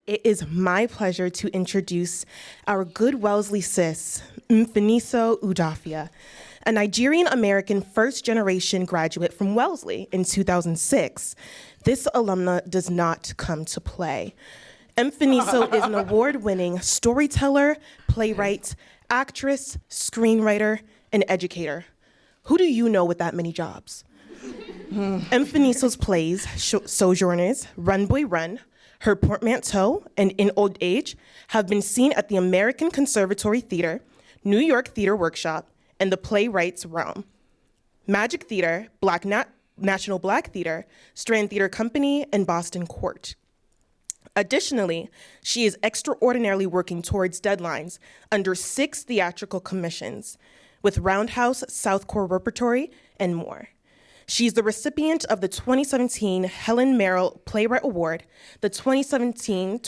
It is my pleasure to introduce our good Wellesley sis, Mfoniso Udofia, a Nigerian-American first-generation graduate from Wellesley in 2006. This alumna does not come to play. Mfoniso is an award-winning storyteller, playwright, actress, screenwriter, and educator. Who do you know with that many jobs? Mfoniso's plays, Sojourners, Run Boy Run, Her Portmanteau, and In Old Age have been seen at the American Conservatory Theater, New York Theater Workshop, and the Playwrights Realm, Magic Theater, National Black Theater, Strand Theater Company, and Boston Court. Additionally, she is extraordinarily working towards deadlines under 6 theatrical commissions with Roundhouse, South Core Repertory, and more. She's the recipient of the 2017 Helen Merrill Playwright Award, the 2017-2018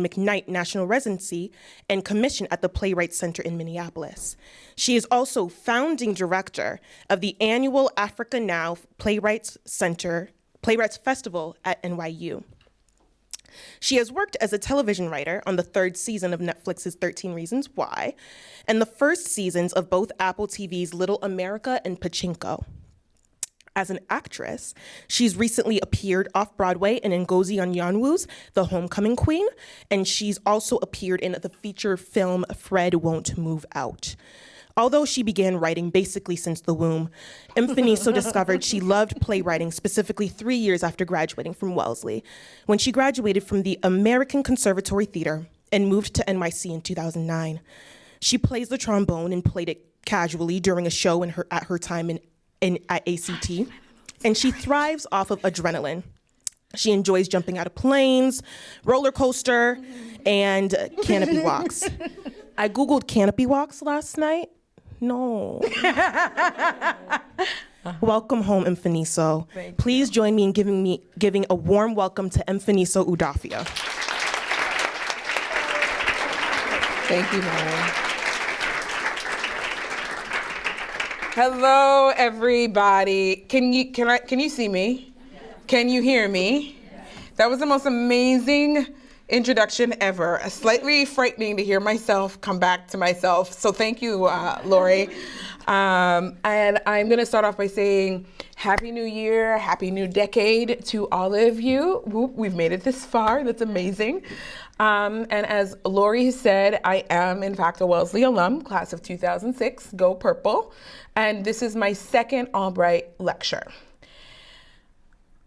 McKnight National Residency, and commission at the Playwright Center in Minneapolis. She is also founding director of the annual Africa Now Playwrights Festival at NYU. She has worked as a television writer on the 3rd season of Netflix's 13 Reasons Why, and the first seasons of both Apple TV's Little America and Pachinko. As an actress, she's recently appeared off-Broadway in Ngozi Anyanwu's The Homecoming Queen, and she's also appeared in the feature film Fred Won't Move Out. Although she began writing basically since the womb, Mfoniso discovered she loved playwriting specifically 3 years after graduating from Wellesley, when she graduated from the American Conservatory Theater and moved to NYC in 2009. She plays the trombone and played it casually during a show at her time at ACT, and she thrives off of adrenaline. She enjoys jumping out of planes, roller coaster, and canopy walks. I Googled canopy walks last night. No. Welcome home, Mfoniso. Please join me in giving a warm welcome to Mfoniso Udofia. Thank you, Mary. Hello, everybody. Can you see me? Can you hear me? That was the most amazing introduction ever. Slightly frightening to hear myself come back to myself. So thank you, Lori. And I'm gonna start off by saying Happy New Year, Happy New Decade to all of you. We've made it this far, that's amazing. And as Lori said, I am in fact a Wellesley alum, class of 2006, go Purple. And this is my second Albright lecture.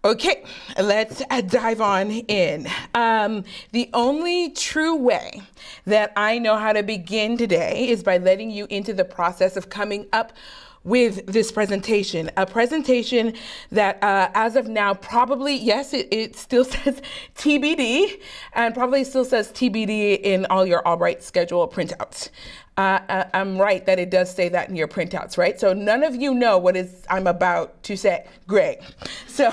Okay, let's dive on in. The only true way that I know how to begin today is by letting you into the process of coming up with this presentation, a presentation that as of now probably, yes, it still says TBD, and probably still says TBD in all your Albright schedule printouts. I'm right that it does say that in your printouts, right? So none of you know what I'm about to say. Great. So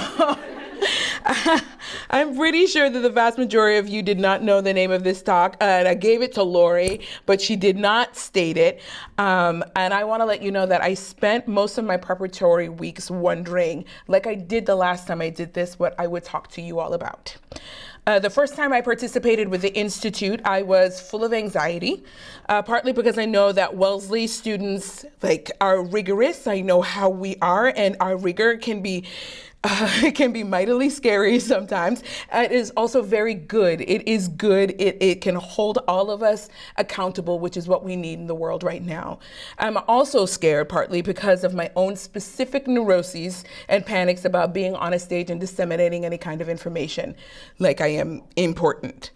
I'm pretty sure that the vast majority of you did not know the name of this talk, and I gave it to Lori, but she did not state it. And I want to let you know that I spent most of my preparatory weeks wondering, like I did the last time I did this, what I would talk to you all about. The first time I participated with the Institute, I was full of anxiety, partly because I know that Wellesley students are rigorous. I know how we are, and our rigor can be mightily scary sometimes. It is also very good. It is good. It can hold all of us accountable, which is what we need in the world right now. I'm also scared partly because of my own specific neuroses and panics about being on a stage and disseminating any kind of information like I am important.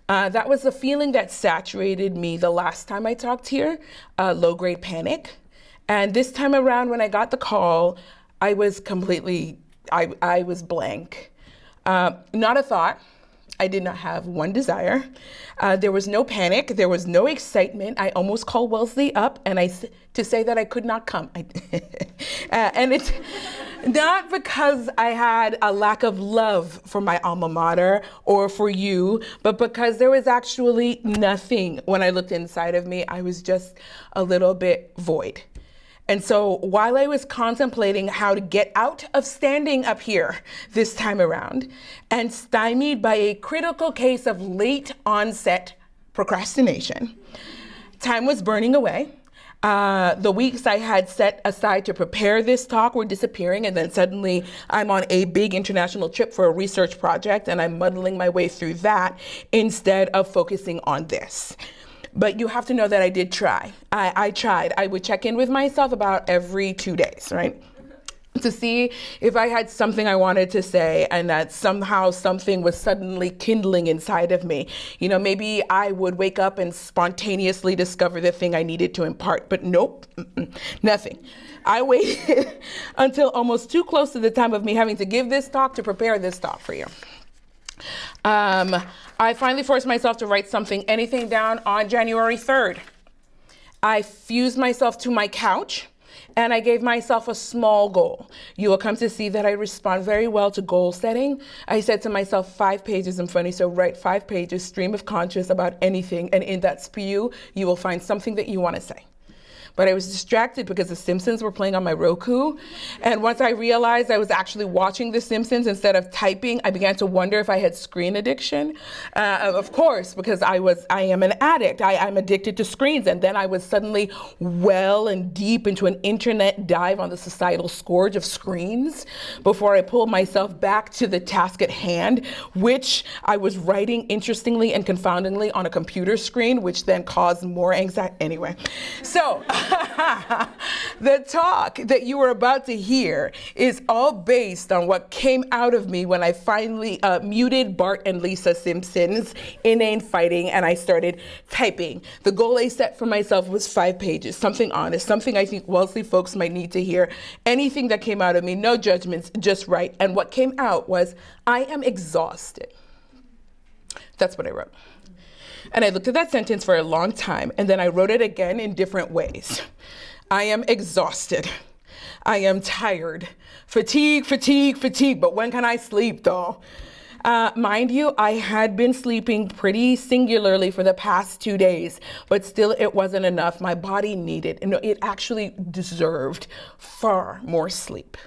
That was the feeling that saturated me the last time I talked here, low-grade panic. And this time around when I got the call, I was I was blank. Not a thought. I did not have one desire. There was no panic. There was no excitement. I almost called Wellesley up to say that I could not come. And it's not because I had a lack of love for my alma mater or for you, but because there was actually nothing when I looked inside of me. I was just a little bit void. And so while I was contemplating how to get out of standing up here this time around, and stymied by a critical case of late onset procrastination, time was burning away. The weeks I had set aside to prepare this talk were disappearing, and then suddenly I'm on a big international trip for a research project, and I'm muddling my way through that instead of focusing on this. But you have to know that I did try. I tried. I would check in with myself about every 2 days, right? To see if I had something I wanted to say and that somehow something was suddenly kindling inside of me. You know, maybe I would wake up and spontaneously discover the thing I needed to impart, but nope, nothing. I waited until almost too close to the time of me having to give this talk to prepare this talk for you. I finally forced myself to write anything down on January 3rd. I fused myself to my couch and I gave myself a small goal. You will come to see that I respond very well to goal setting. I said to myself, 5 pages in front of you, so write 5 pages, stream of conscious about anything, and in that spew, you will find something that you want to say. But I was distracted because The Simpsons were playing on my Roku. And once I realized I was actually watching The Simpsons instead of typing, I began to wonder if I had screen addiction. Of course, because I am an addict. I'm addicted to screens. And then I was suddenly well and deep into an internet dive on the societal scourge of screens before I pulled myself back to the task at hand, which I was writing interestingly and confoundingly on a computer screen, which then caused more anxiety. Anyway, so the talk that you are about to hear is all based on what came out of me when I finally muted Bart and Lisa Simpson's inane fighting and I started typing. The goal I set for myself was 5 pages, something honest, something I think Wellesley folks might need to hear. Anything that came out of me, no judgments, just write. And what came out was, I am exhausted. That's what I wrote. And I looked at that sentence for a long time, and then I wrote it again in different ways. I am exhausted. I am tired. Fatigue, fatigue, fatigue. But when can I sleep, though? Mind you, I had been sleeping pretty singularly for the past 2 days, but still it wasn't enough. My body needed, and it actually deserved far more sleep.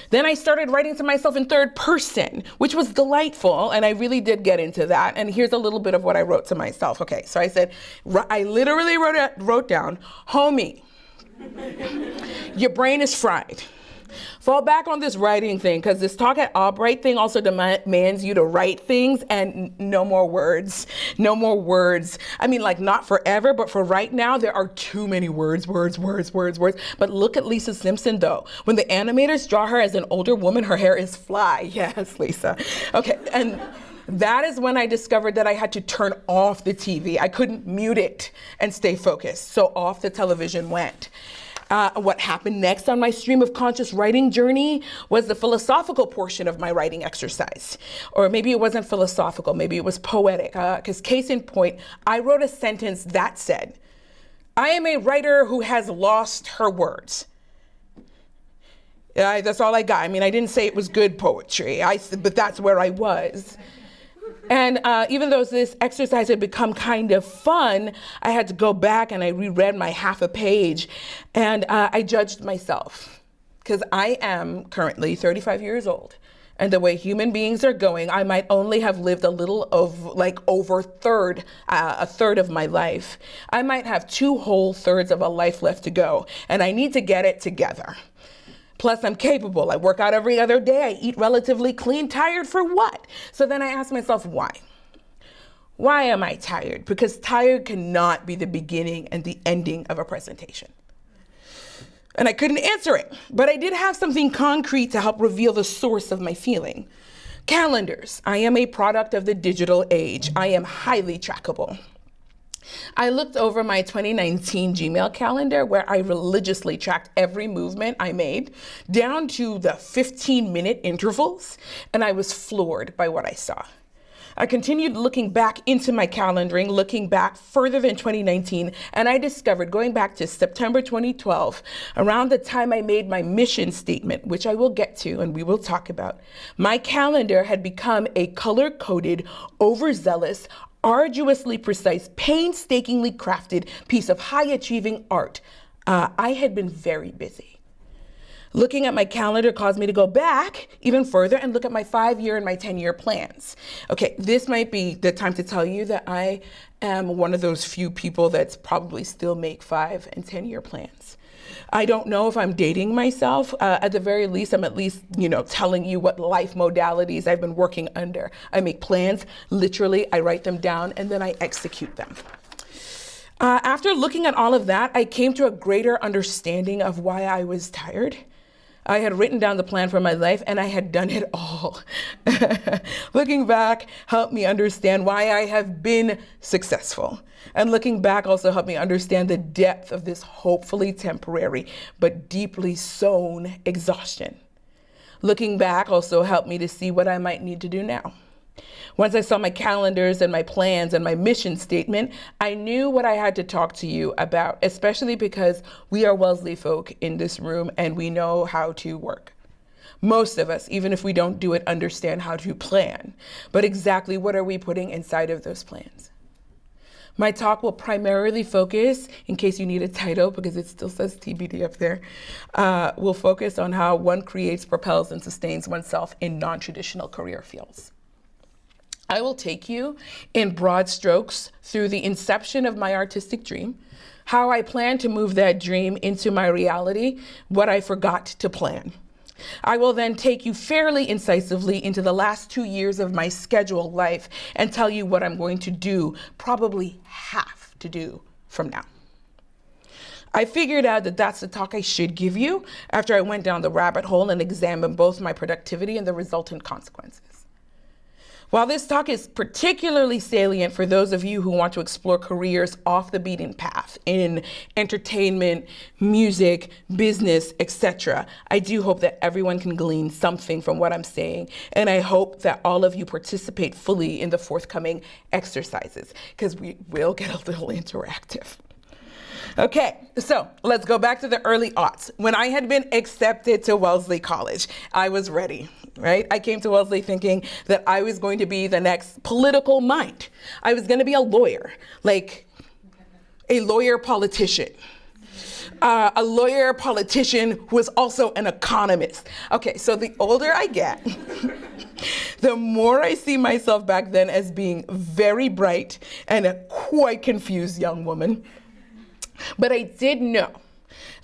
Then I started writing to myself in third person, which was delightful, and I really did get into that. And here's a little bit of what I wrote to myself. Okay, so I said, I literally wrote down, homie, your brain is fried. Fall back on this writing thing, because this talk at Albright thing also demands you to write things, and no more words, no more words. I mean, like, not forever, but for right now, there are too many words. But look at Lisa Simpson, though. When the animators draw her as an older woman, her hair is fly. Yes, Lisa. Okay, and that is when I discovered that I had to turn off the TV. I couldn't mute it and stay focused, so off the television went. What happened next on my stream of conscious writing journey was the philosophical portion of my writing exercise. Or maybe it wasn't philosophical, maybe it was poetic. Because case in point, I wrote a sentence that said, I am a writer who has lost her words. That's all I got. I mean, I didn't say it was good poetry, but that's where I was. And even though this exercise had become kind of fun, I had to go back and I reread my half a page, and I judged myself, because I am currently 35 years old. And the way human beings are going, I might only have lived a little of over a third of my life. I might have 2 whole thirds of a life left to go, and I need to get it together. Plus, I'm capable. I work out every other day. I eat relatively clean. Tired for what? So then I ask myself, why? Why am I tired? Because tired cannot be the beginning and the ending of a presentation. And I couldn't answer it, but I did have something concrete to help reveal the source of my feeling. Calendars. I am a product of the digital age. I am highly trackable. I looked over my 2019 Gmail calendar, where I religiously tracked every movement I made down to the 15-minute intervals, and I was floored by what I saw. I continued looking back into my calendaring, looking back further than 2019, and I discovered, going back to September 2012, around the time I made my mission statement, which I will get to and we will talk about, my calendar had become a color-coded, overzealous, arduously precise, painstakingly crafted piece of high-achieving art. I had been very busy. Looking at my calendar caused me to go back even further and look at my 5-year and my 10-year plans. Okay, this might be the time to tell you that I am one of those few people that's probably still make 5 and 10-year plans. I don't know if I'm dating myself. At the very least, I'm at least, telling you what life modalities I've been working under. I make plans, literally, I write them down, and then I execute them. After looking at all of that, I came to a greater understanding of why I was tired. I had written down the plan for my life and I had done it all. Looking back helped me understand why I have been successful. And looking back also helped me understand the depth of this hopefully temporary but deeply sown exhaustion. Looking back also helped me to see what I might need to do now. Once I saw my calendars and my plans and my mission statement, I knew what I had to talk to you about, especially because we are Wellesley folk in this room and we know how to work. Most of us, even if we don't do it, understand how to plan. But exactly what are we putting inside of those plans? My talk will primarily focus, in case you need a title, because it still says TBD up there, will focus on how one creates, propels, and sustains oneself in non-traditional career fields. I will take you in broad strokes through the inception of my artistic dream, how I plan to move that dream into my reality, what I forgot to plan. I will then take you fairly incisively into the last 2 years of my scheduled life and tell you what I'm going to do, probably have to do from now. I figured out that that's the talk I should give you after I went down the rabbit hole and examined both my productivity and the resultant consequences. While this talk is particularly salient for those of you who want to explore careers off the beaten path in entertainment, music, business, etc., I do hope that everyone can glean something from what I'm saying, and I hope that all of you participate fully in the forthcoming exercises, because we will get a little interactive. Okay, so let's go back to the early aughts. When I had been accepted to Wellesley College, I was ready, right? I came to Wellesley thinking that I was going to be the next political mind. I was going to be a lawyer, like a lawyer politician. A lawyer politician who was also an economist. Okay, so the older I get, the more I see myself back then as being very bright and a quite confused young woman. But I did know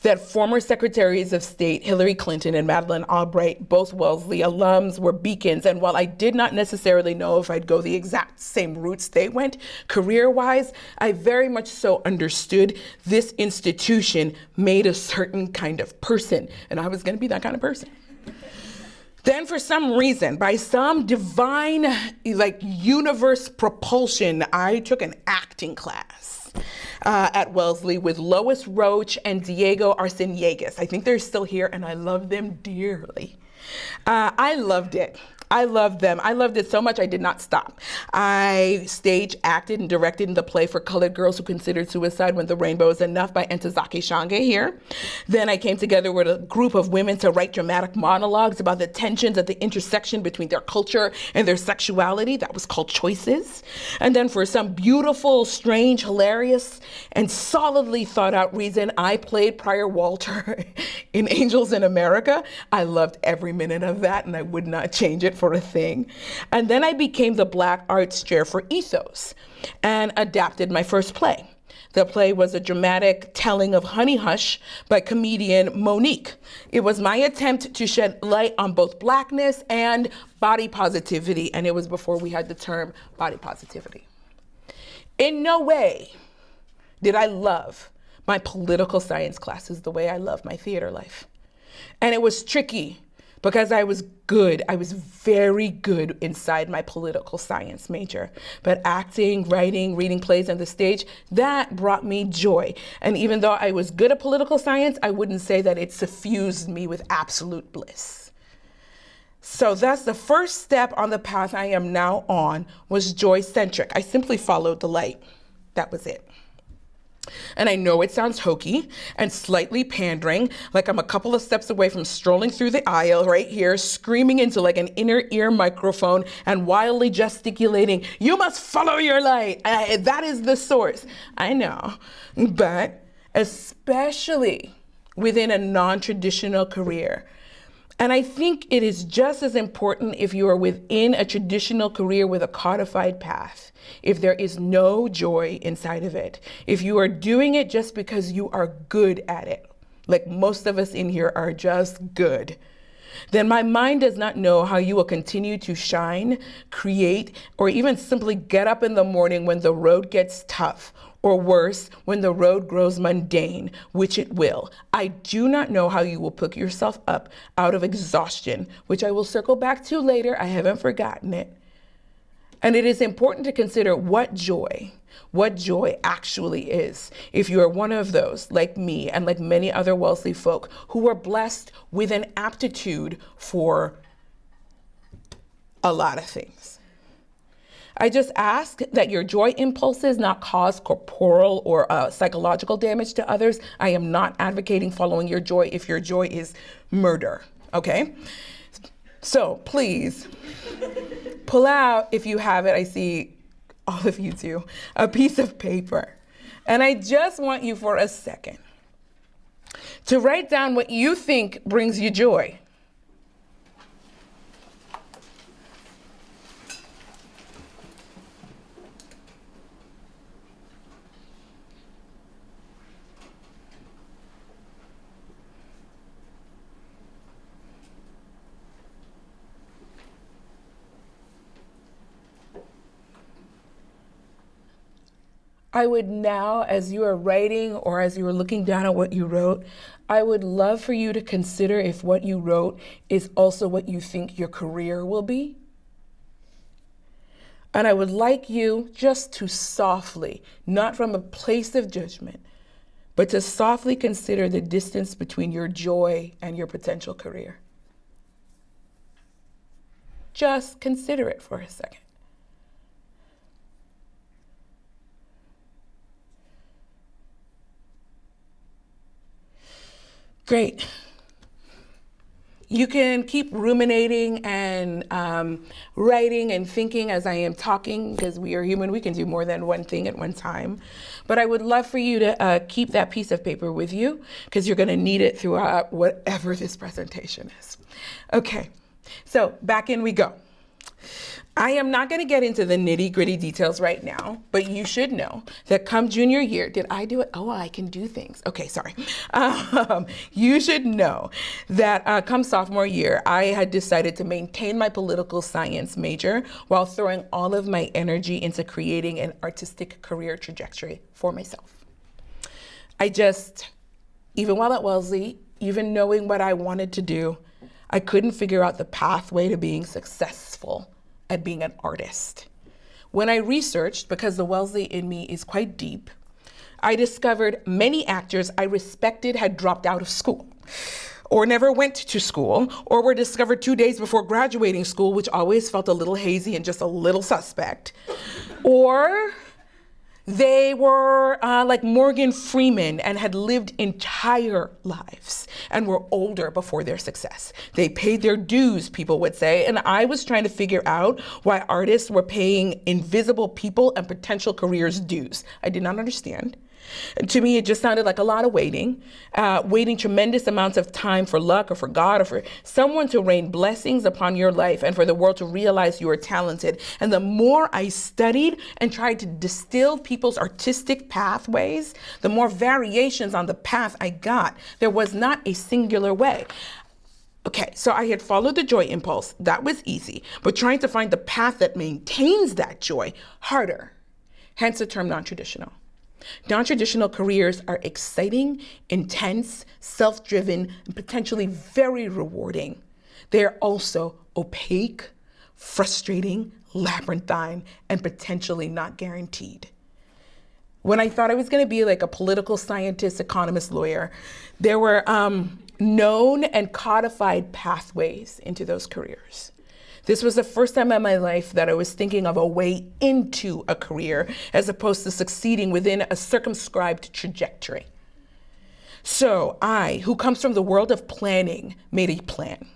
that former Secretaries of State Hillary Clinton and Madeleine Albright, both Wellesley alums, were beacons. And while I did not necessarily know if I'd go the exact same routes they went, career-wise, I very much so understood this institution made a certain kind of person, and I was going to be that kind of person. Then for some reason, by some divine, universe propulsion, I took an acting class at Wellesley with Lois Roach and Diego Arceniegas. I think they're still here, and I love them dearly. I loved it. I loved them. I loved it so much I did not stop. I staged, acted, and directed in the play For Colored Girls Who Considered Suicide When the Rainbow Is Enough by Ntozake Shange here. Then I came together with a group of women to write dramatic monologues about the tensions at the intersection between their culture and their sexuality. That was called Choices. And then for some beautiful, strange, hilarious, and solidly thought out reason, I played Prior Walter in Angels in America. I loved every minute of that, and I would not change it for a thing. And then I became the Black Arts Chair for Ethos and adapted my first play. The play was a dramatic telling of Honey Hush by comedian Monique. It was my attempt to shed light on both Blackness and body positivity, and it was before we had the term body positivity. In no way did I love my political science classes the way I love my theater life. And it was tricky because I was good. I was very good inside my political science major. But acting, writing, reading plays on the stage, that brought me joy. And even though I was good at political science, I wouldn't say that it suffused me with absolute bliss. So that's the first step on the path I am now on, was joy-centric. I simply followed the light. That was it. And I know it sounds hokey and slightly pandering, like I'm a couple of steps away from strolling through the aisle right here, screaming into like an inner ear microphone and wildly gesticulating, "You must follow your light. That is the source." I know, but especially within a non-traditional career. And I think it is just as important if you are within a traditional career with a codified path, if there is no joy inside of it, if you are doing it just because you are good at it, like most of us in here are just good, then my mind does not know how you will continue to shine, create, or even simply get up in the morning when the road gets tough, or worse, when the road grows mundane, which it will. I do not know how you will pick yourself up out of exhaustion, which I will circle back to later. I haven't forgotten it. And it is important to consider what joy actually is. If you are one of those, like me and like many other Wellesley folk, who are blessed with an aptitude for a lot of things. I just ask that your joy impulses not cause corporal or psychological damage to others. I am not advocating following your joy if your joy is murder, okay? So please, pull out, if you have it, I see all of you do, a piece of paper. And I just want you for a second to write down what you think brings you joy. I would now, as you are writing or as you are looking down at what you wrote, I would love for you to consider if what you wrote is also what you think your career will be. And I would like you just to softly, not from a place of judgment, but to softly consider the distance between your joy and your potential career. Just consider it for a second. Great. You can keep ruminating and writing and thinking as I am talking, because we are human. We can do more than one thing at one time. But I would love for you to keep that piece of paper with you, because you're going to need it throughout whatever this presentation is. Okay, so back in we go. I am not going to get into the nitty-gritty details right now, but you should know that come junior year, did I do it? Oh, I can do things. Okay, sorry. You should know that come sophomore year, I had decided to maintain my political science major while throwing all of my energy into creating an artistic career trajectory for myself. Even while at Wellesley, even knowing what I wanted to do, I couldn't figure out the pathway to being successful at being an artist. When I researched, because the Wellesley in me is quite deep, I discovered many actors I respected had dropped out of school, or never went to school, or were discovered 2 days before graduating school, which always felt a little hazy and just a little suspect. Or they were like Morgan Freeman and had lived entire lives and were older before their success. They paid their dues, people would say, and I was trying to figure out why artists were paying invisible people and potential careers dues. I did not understand. To me, it just sounded like a lot of waiting tremendous amounts of time for luck or for God or for someone to rain blessings upon your life and for the world to realize you are talented. And the more I studied and tried to distill people's artistic pathways, the more variations on the path I got. There was not a singular way. Okay, so I had followed the joy impulse. That was easy. But trying to find the path that maintains that joy, harder. Hence the term non-traditional. Non-traditional careers are exciting, intense, self-driven, and potentially very rewarding. They are also opaque, frustrating, labyrinthine, and potentially not guaranteed. When I thought I was going to be like a political scientist, economist, lawyer, there were known and codified pathways into those careers. This was the first time in my life that I was thinking of a way into a career as opposed to succeeding within a circumscribed trajectory. So I, who comes from the world of planning, made a plan.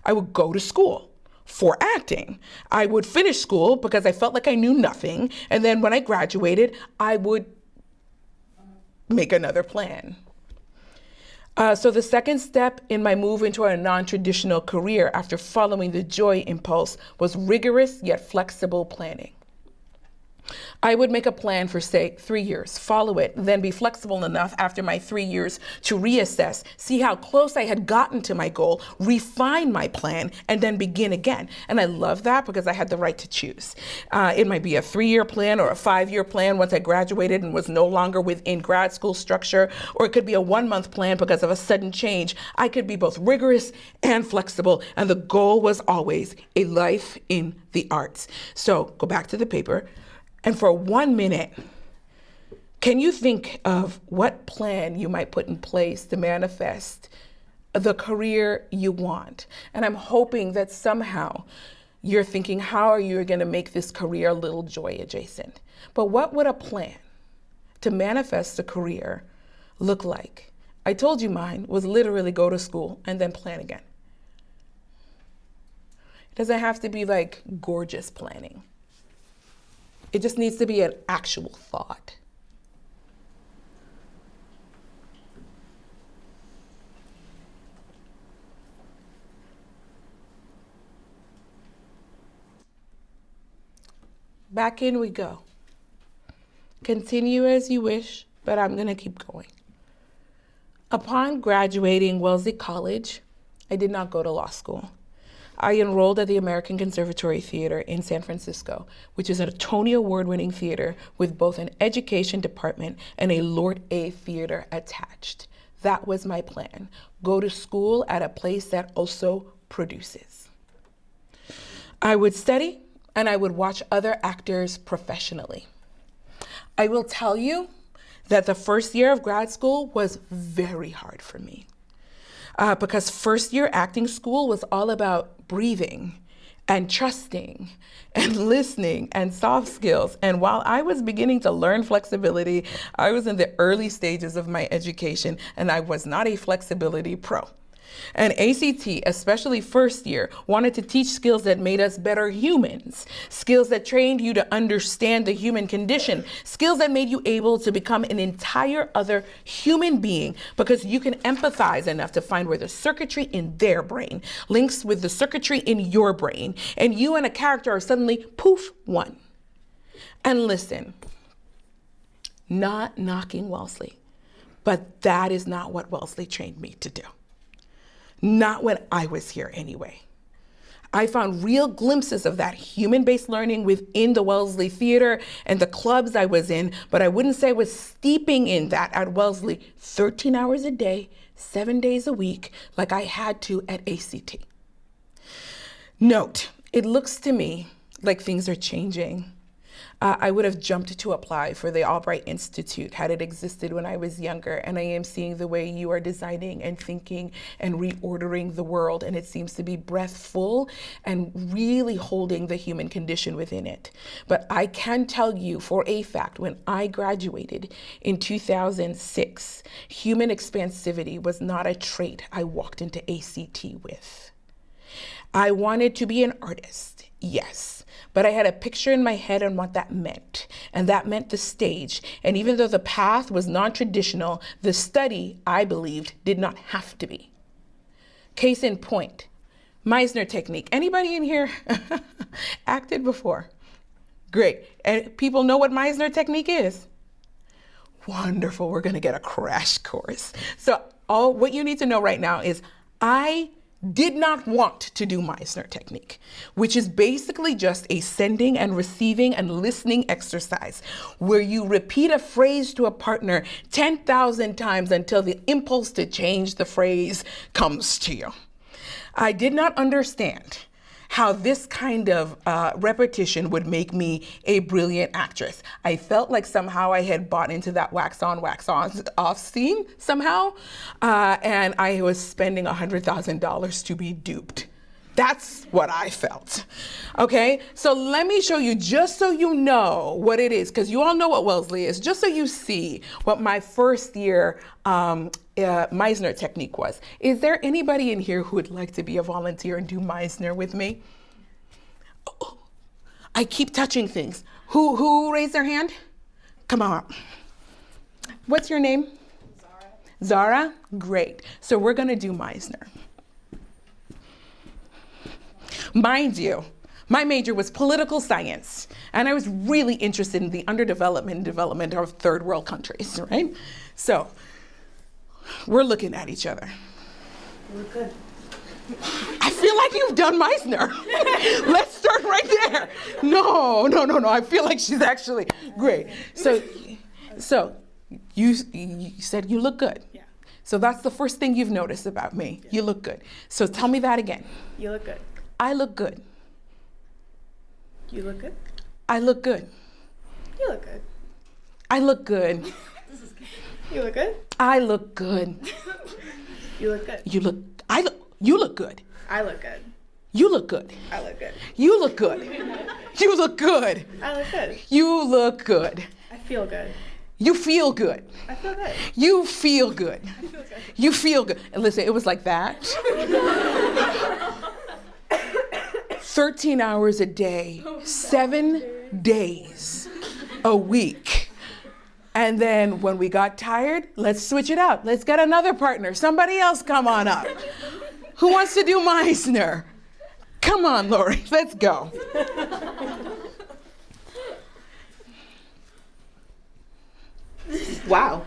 I would go to school for acting. I would finish school because I felt like I knew nothing. And then when I graduated, I would make another plan. So the second step in my move into a non-traditional career after following the joy impulse was rigorous yet flexible planning. I would make a plan for, say, 3 years, follow it, then be flexible enough after my 3 years to reassess, see how close I had gotten to my goal, refine my plan, and then begin again. And I love that because I had the right to choose. It might be a 3-year plan or a 5-year plan once I graduated and was no longer within grad school structure, or it could be a 1-month plan because of a sudden change. I could be both rigorous and flexible, and the goal was always a life in the arts. So go back to the paper. And for 1 minute, can you think of what plan you might put in place to manifest the career you want? And I'm hoping that somehow you're thinking, how are you going to make this career a little joy adjacent? But what would a plan to manifest a career look like? I told you mine was literally go to school and then plan again. It doesn't have to be like gorgeous planning. It just needs to be an actual thought. Back in we go. Continue as you wish, but I'm going to keep going. Upon graduating Wellesley College, I did not go to law school. I enrolled at the American Conservatory Theater in San Francisco, which is a Tony Award-winning theater with both an education department and a Lord A theater attached. That was my plan. Go to school at a place that also produces. I would study and I would watch other actors professionally. I will tell you that the first year of grad school was very hard for me. Because first year acting school was all about breathing and trusting and listening and soft skills. And while I was beginning to learn flexibility, I was in the early stages of my education and I was not a flexibility pro. And ACT, especially first year, wanted to teach skills that made us better humans, skills that trained you to understand the human condition, skills that made you able to become an entire other human being because you can empathize enough to find where the circuitry in their brain links with the circuitry in your brain, and you and a character are suddenly, poof, one. And listen, not knocking Wellesley, but that is not what Wellesley trained me to do. Not when I was here anyway. I found real glimpses of that human-based learning within the Wellesley Theater and the clubs I was in, but I wouldn't say I was steeping in that at Wellesley 13 hours a day, 7 days a week, like I had to at ACT. Note, it looks to me like things are changing. I would have jumped to apply for the Albright Institute had it existed when I was younger, and I am seeing the way you are designing and thinking and reordering the world, and it seems to be breathful and really holding the human condition within it. But I can tell you for a fact, when I graduated in 2006, human expansivity was not a trait I walked into ACT with. I wanted to be an artist, yes. But I had a picture in my head on what that meant, and that meant the stage. And even though the path was non-traditional, the study, I believed, did not have to be. Case in point, Meisner technique. Anybody in here acted before? Great. And people know what Meisner technique is? Wonderful. We're going to get a crash course. So what you need to know right now is I did not want to do Meisner technique, which is basically just a sending and receiving and listening exercise where you repeat a phrase to a partner 10,000 times until the impulse to change the phrase comes to you. I did not understand how this kind of repetition would make me a brilliant actress. I felt like somehow I had bought into that wax on, wax off scene somehow, and I was spending $100,000 to be duped. That's what I felt. Okay, so let me show you, just so you know what it is, because you all know what Wellesley is, just so you see what my first year Meisner technique was. Is there anybody in here who would like to be a volunteer and do Meisner with me? Oh, I keep touching things. Who raised their hand? Come on. What's your name? Zara? Great. So we're going to do Meisner. Mind you, my major was political science, and I was really interested in the underdevelopment and development of third world countries, right? So we're looking at each other. We're good. I feel like you've done Meisner. Let's start right there. No. I feel like she's actually great. So you said you look good. Yeah. So that's the first thing you've noticed about me. Yeah. You look good. So tell me that again. You look good. I look good. You look good. I look good. You look good. I look good. You look good. I look good. You look good. You look good. I look good. You look good. I look good. You look good. You look good. I look good. You look good. I feel good. You feel good. I feel good. You feel good. I feel good. You feel good. And listen, it was like that. 13 hours a day, 7 days a week. And then when we got tired, let's switch it out. Let's get another partner. Somebody else come on up. Who wants to do Meisner? Come on, Lori, let's go. Wow.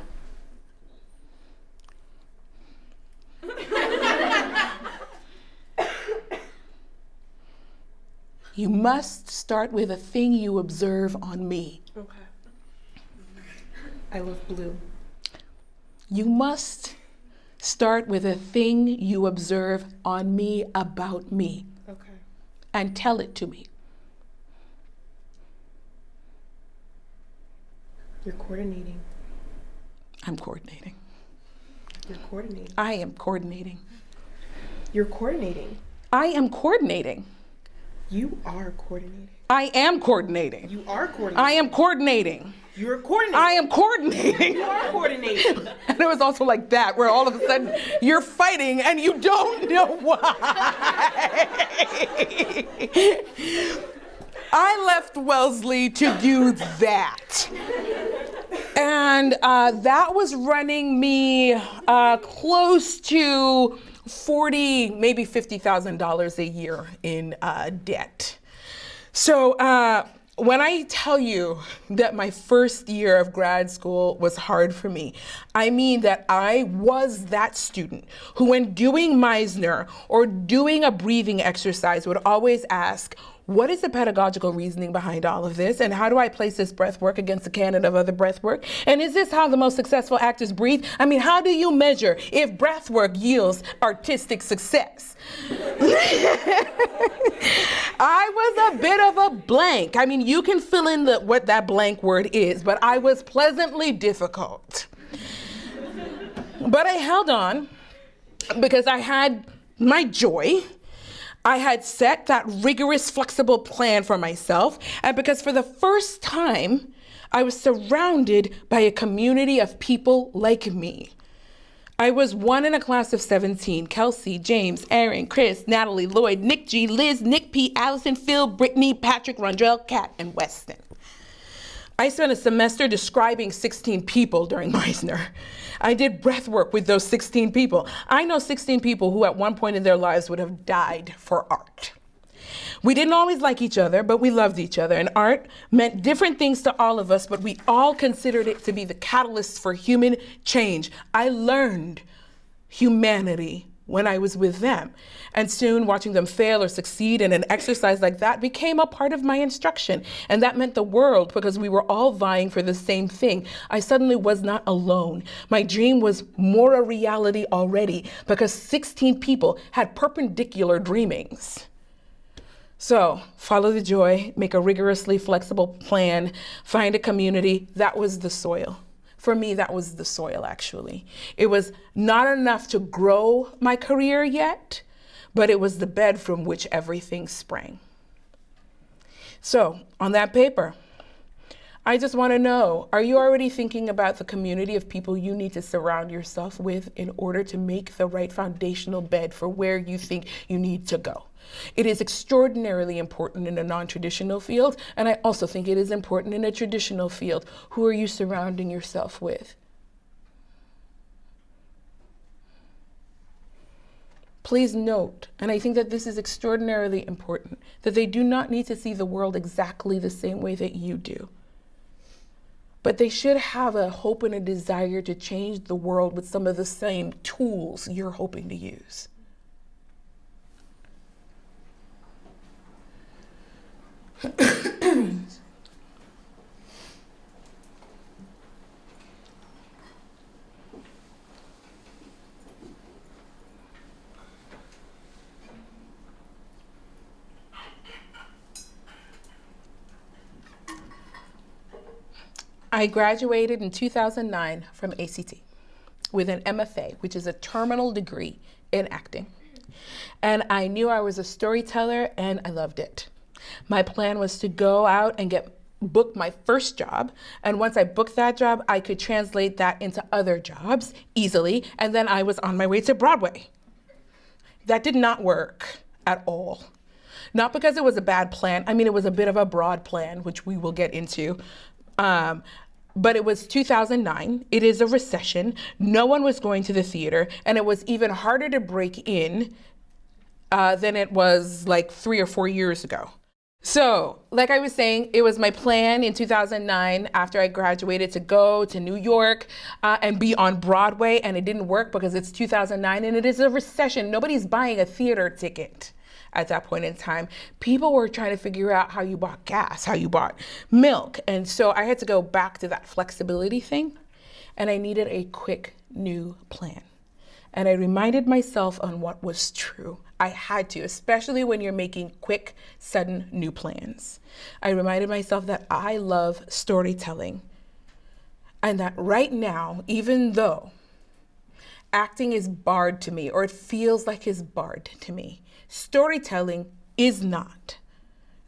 You must start with a thing you observe on me. Okay. I love blue. You must start with a thing you observe on me about me. Okay. And tell it to me. You're coordinating. I'm coordinating. You're coordinating. I am coordinating. You're coordinating. I am coordinating. You are coordinating. I am coordinating. You are coordinating. I am coordinating. You're coordinating. I am coordinating. You are coordinating. And it was also like that, where all of a sudden you're fighting and you don't know why. I left Wellesley to do that. And that was running me close to $40,000, maybe $50,000 a year in debt. So when I tell you that my first year of grad school was hard for me, I mean that I was that student who, when doing Meisner or doing a breathing exercise, would always ask, what is the pedagogical reasoning behind all of this? And how do I place this breath work against the canon of other breath work? And is this how the most successful actors breathe? I mean, how do you measure if breath work yields artistic success? I was a bit of a blank. I mean, you can fill in what that blank word is, but I was pleasantly difficult. But I held on because I had my joy. I had set that rigorous, flexible plan for myself, and because for the first time, I was surrounded by a community of people like me. I was one in a class of 17, Kelsey, James, Aaron, Chris, Natalie, Lloyd, Nick G, Liz, Nick P, Allison, Phil, Brittany, Patrick, Rondrell, Kat, and Weston. I spent a semester describing 16 people during Meisner. I did breath work with those 16 people. I know 16 people who at one point in their lives would have died for art. We didn't always like each other, but we loved each other. And art meant different things to all of us, but we all considered it to be the catalyst for human change. I learned humanity when I was with them. And soon watching them fail or succeed in an exercise like that became a part of my instruction. And that meant the world, because we were all vying for the same thing. I suddenly was not alone. My dream was more a reality already because 16 people had perpendicular dreamings. So follow the joy, make a rigorously flexible plan, find a community. That was the soil. For me, that was the soil, actually. It was not enough to grow my career yet, but it was the bed from which everything sprang. So on that paper, I just want to know, are you already thinking about the community of people you need to surround yourself with in order to make the right foundational bed for where you think you need to go? It is extraordinarily important in a non-traditional field, and I also think it is important in a traditional field. Who are you surrounding yourself with? Please note, and I think that this is extraordinarily important, that they do not need to see the world exactly the same way that you do. But they should have a hope and a desire to change the world with some of the same tools you're hoping to use. I graduated in 2009 from ACT with an MFA, which is a terminal degree in acting. And I knew I was a storyteller and I loved it. My plan was to go out and book my first job. And once I booked that job, I could translate that into other jobs easily. And then I was on my way to Broadway. That did not work at all. Not because it was a bad plan. I mean, it was a bit of a broad plan, which we will get into. But it was 2009. It is a recession. No one was going to the theater. And it was even harder to break in than it was like 3 or 4 years ago. So, like I was saying, it was my plan in 2009 after I graduated to go to New York and be on Broadway. And it didn't work because it's 2009 and it is a recession. Nobody's buying a theater ticket. At that point in time, people were trying to figure out how you bought gas, how you bought milk. And so I had to go back to that flexibility thing. And I needed a quick new plan. And I reminded myself on what was true. I had to, especially when you're making quick, sudden new plans. I reminded myself that I love storytelling. And that right now, even though acting is barred to me, or it feels like it's barred to me, storytelling is not.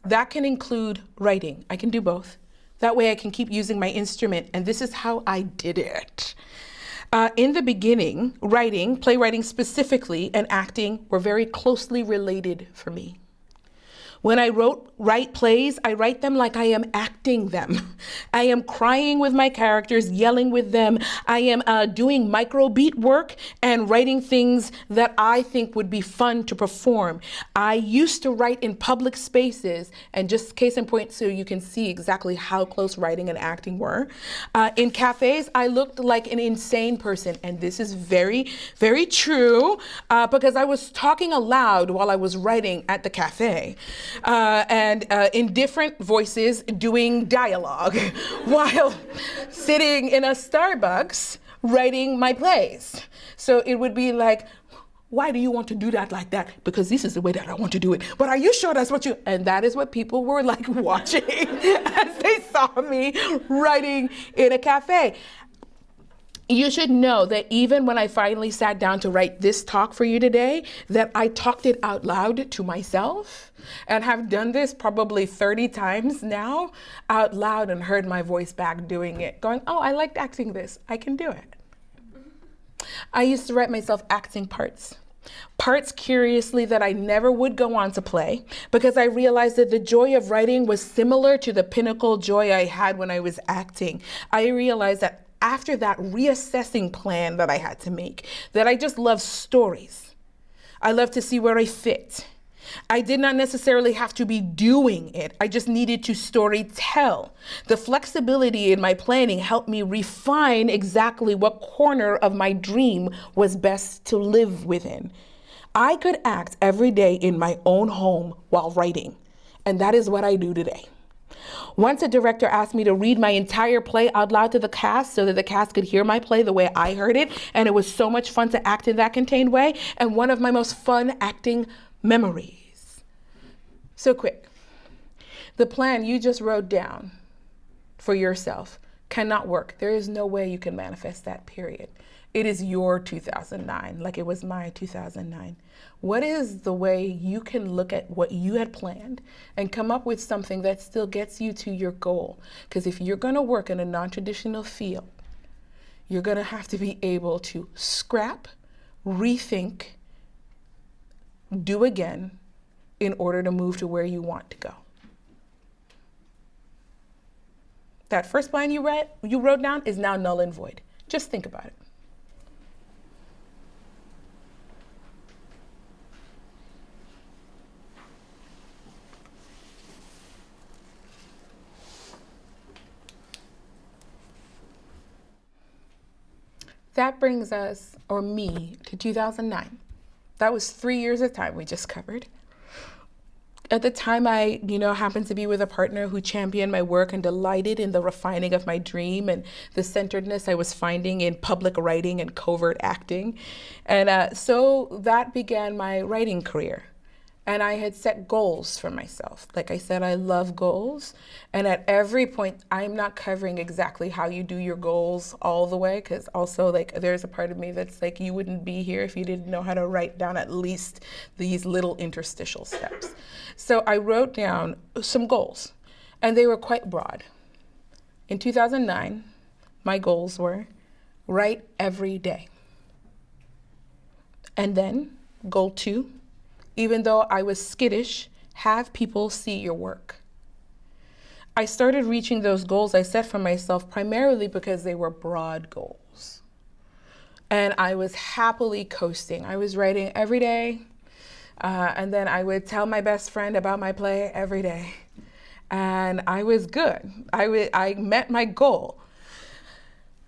That can include writing. I can do both. That way I can keep using my instrument. And this is how I did it. In the beginning, writing, playwriting specifically, and acting were very closely related for me. When I write plays, I write them like I am acting them. I am crying with my characters, yelling with them. I am doing micro beat work and writing things that I think would be fun to perform. I used to write in public spaces, and just case in point so you can see exactly how close writing and acting were. In cafes, I looked like an insane person, and this is very, very true because I was talking aloud while I was writing at the cafe. And in different voices doing dialogue while sitting in a Starbucks writing my plays. So it would be like, why do you want to do that like that? Because this is the way that I want to do it. But are you sure that's what you... And that is what people were like watching as they saw me writing in a cafe. You should know that even when I finally sat down to write this talk for you today, that I talked it out loud to myself and have done this probably 30 times now out loud and heard my voice back doing it, going, oh, I liked acting this. I can do it. I used to write myself acting parts curiously that I never would go on to play because I realized that the joy of writing was similar to the pinnacle joy I had when I was acting. I realized that after that reassessing plan that I had to make, that I just love stories. I love to see where I fit. I did not necessarily have to be doing it. I just needed to story tell. The flexibility in my planning helped me refine exactly what corner of my dream was best to live within. I could act every day in my own home while writing, and that is what I do today. Once a director asked me to read my entire play out loud to the cast so that the cast could hear my play the way I heard it, and it was so much fun to act in that contained way, and one of my most fun acting memories. So quick, the plan you just wrote down for yourself cannot work. There is no way you can manifest that, period. It is your 2009, like it was my 2009. What is the way you can look at what you had planned and come up with something that still gets you to your goal? Because if you're going to work in a non-traditional field, you're going to have to be able to scrap, rethink, do again in order to move to where you want to go. That first plan you wrote down is now null and void. Just think about it. that brings us, or me, to 2009. That was 3 years of time we just covered. At the time, I, happened to be with a partner who championed my work and delighted in the refining of my dream and the centeredness I was finding in public writing and covert acting. And so that began my writing career. And I had set goals for myself. Like I said, I love goals. And at every point, I'm not covering exactly how you do your goals all the way, because also there's a part of me that's like, you wouldn't be here if you didn't know how to write down at least these little interstitial steps. So I wrote down some goals, and they were quite broad. In 2009, my goals were write every day. And then goal 2, even though I was skittish, have people see your work. I started reaching those goals I set for myself primarily because they were broad goals. And I was happily coasting. I was writing every day, and then I would tell my best friend about my play every day. And I was good. I met my goal.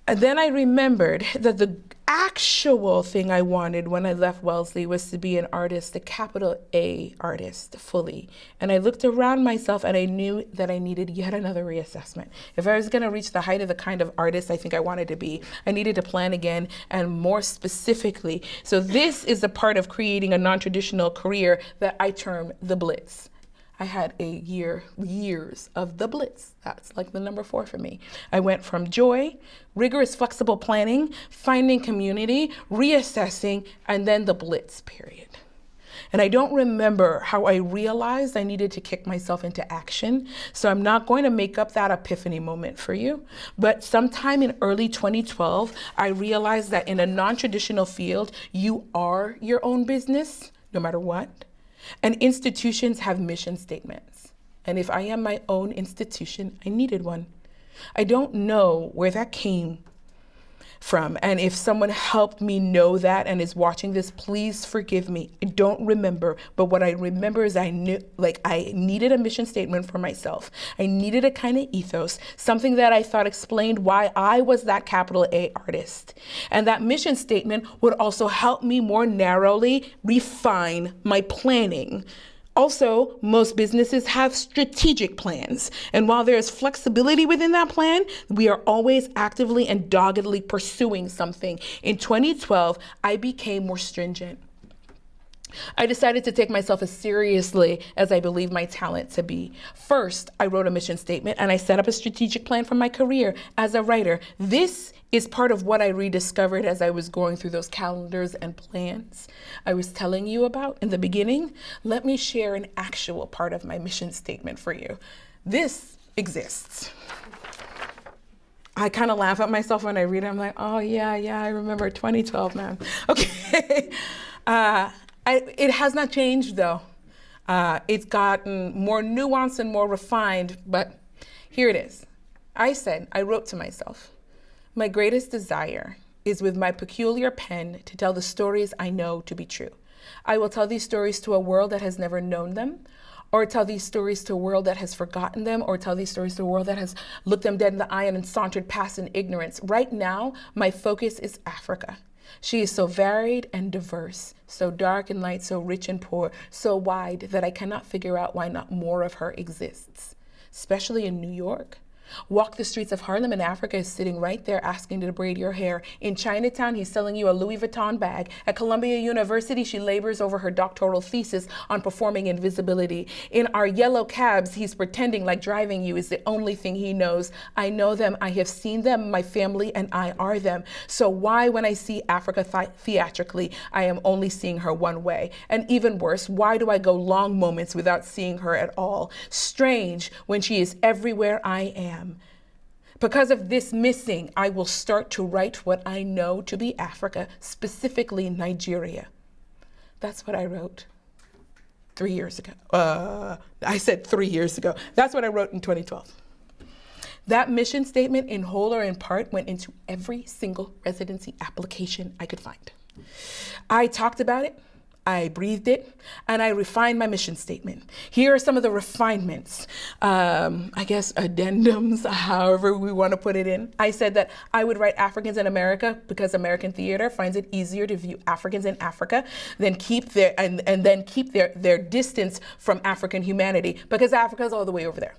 And then I remembered that the actual thing I wanted when I left Wellesley was to be an artist, a capital A artist, fully. And I looked around myself and I knew that I needed yet another reassessment. If I was going to reach the height of the kind of artist I think I wanted to be, I needed to plan again, and more specifically. So this is a part of creating a non-traditional career that I term the blitz. I had years of the blitz. That's like the number 4 for me. I went from joy, rigorous, flexible planning, finding community, reassessing, and then the blitz period. And I don't remember how I realized I needed to kick myself into action. So I'm not going to make up that epiphany moment for you. But sometime in early 2012, I realized that in a non-traditional field, you are your own business, no matter what. And institutions have mission statements. And if I am my own institution, I needed one. I don't know where that came from. And if someone helped me know that and is watching this, please forgive me. I don't remember. But what I remember is I knew, I needed a mission statement for myself. I needed a kind of ethos, something that I thought explained why I was that capital A artist. And that mission statement would also help me more narrowly refine my planning. Also, most businesses have strategic plans. And while there is flexibility within that plan, we are always actively and doggedly pursuing something. In 2012, I became more stringent. I decided to take myself as seriously as I believe my talent to be. First, I wrote a mission statement and I set up a strategic plan for my career as a writer. This is part of what I rediscovered as I was going through those calendars and plans I was telling you about in the beginning. Let me share an actual part of my mission statement for you. This exists. I kind of laugh at myself when I read it. I'm like, oh yeah, I remember 2012, man. Okay. It has not changed though. It's gotten more nuanced and more refined, but here it is. I wrote to myself, my greatest desire is with my peculiar pen to tell the stories I know to be true. I will tell these stories to a world that has never known them, or tell these stories to a world that has forgotten them, or tell these stories to a world that has looked them dead in the eye and sauntered past in ignorance. Right now, my focus is Africa. She is so varied and diverse, so dark and light, so rich and poor, so wide that I cannot figure out why not more of her exists, especially in New York. Walk the streets of Harlem and Africa is sitting right there asking to braid your hair. In Chinatown, he's selling you a Louis Vuitton bag. At Columbia University, she labors over her doctoral thesis on performing invisibility. In our yellow cabs, he's pretending like driving you is the only thing he knows. I know them, I have seen them, my family and I are them. So why, when I see Africa theatrically, I am only seeing her one way? And even worse, why do I go long moments without seeing her at all? Strange, when she is everywhere I am. Because of this missing, I will start to write what I know to be Africa, specifically Nigeria. That's what I wrote 3 years ago. I said 3 years ago. That's what I wrote in 2012. That mission statement, in whole or in part, went into every single residency application I could find. I talked about it. I breathed it, and I refined my mission statement. Here are some of the refinements, I guess addendums, however we want to put it in. I said that I would write Africans in America because American theater finds it easier to view Africans in Africa than keep their distance from African humanity, because Africa is all the way over there.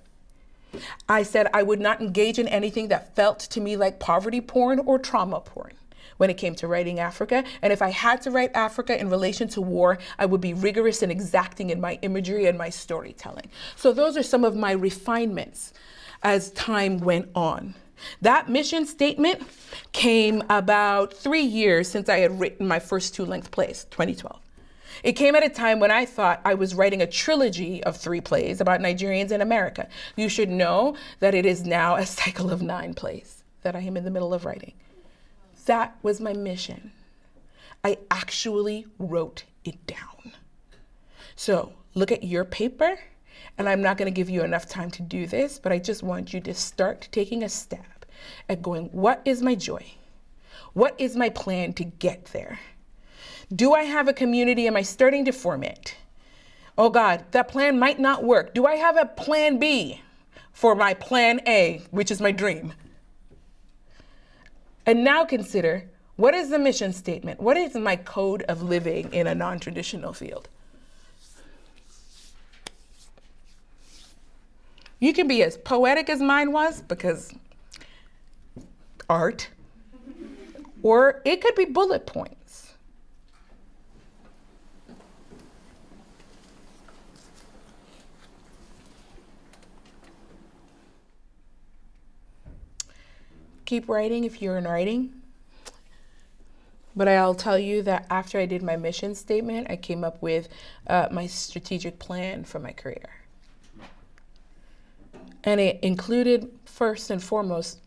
I said I would not engage in anything that felt to me like poverty porn or trauma porn when it came to writing Africa. And if I had to write Africa in relation to war, I would be rigorous and exacting in my imagery and my storytelling. So those are some of my refinements as time went on. That mission statement came about 3 years since I had written my first 2-length plays, 2012. It came at a time when I thought I was writing a trilogy of 3 plays about Nigerians in America. You should know that it is now a cycle of 9 plays that I am in the middle of writing. That was my mission. I actually wrote it down. So look at your paper, and I'm not going to give you enough time to do this, but I just want you to start taking a stab at going, what is my joy? What is my plan to get there? Do I have a community? Am I starting to form it? Oh God, that plan might not work. Do I have a plan B for my plan A, which is my dream? And now consider, what is the mission statement? What is my code of living in a non-traditional field? You can be as poetic as mine was, because art, or it could be bullet points. Keep writing if you're in writing. But I'll tell you that after I did my mission statement, I came up with my strategic plan for my career. And it included, first and foremost,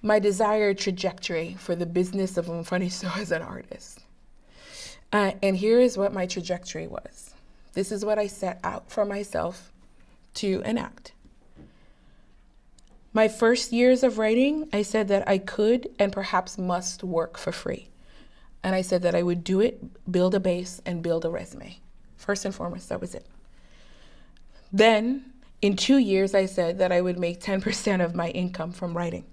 my desired trajectory for the business of Mfoniso as an artist. And here is what my trajectory was. This is what I set out for myself to enact. My first years of writing, I said that I could and perhaps must work for free. And I said that I would do it, build a base, and build a resume. First and foremost, that was it. Then, in 2 years, I said that I would make 10% of my income from writing.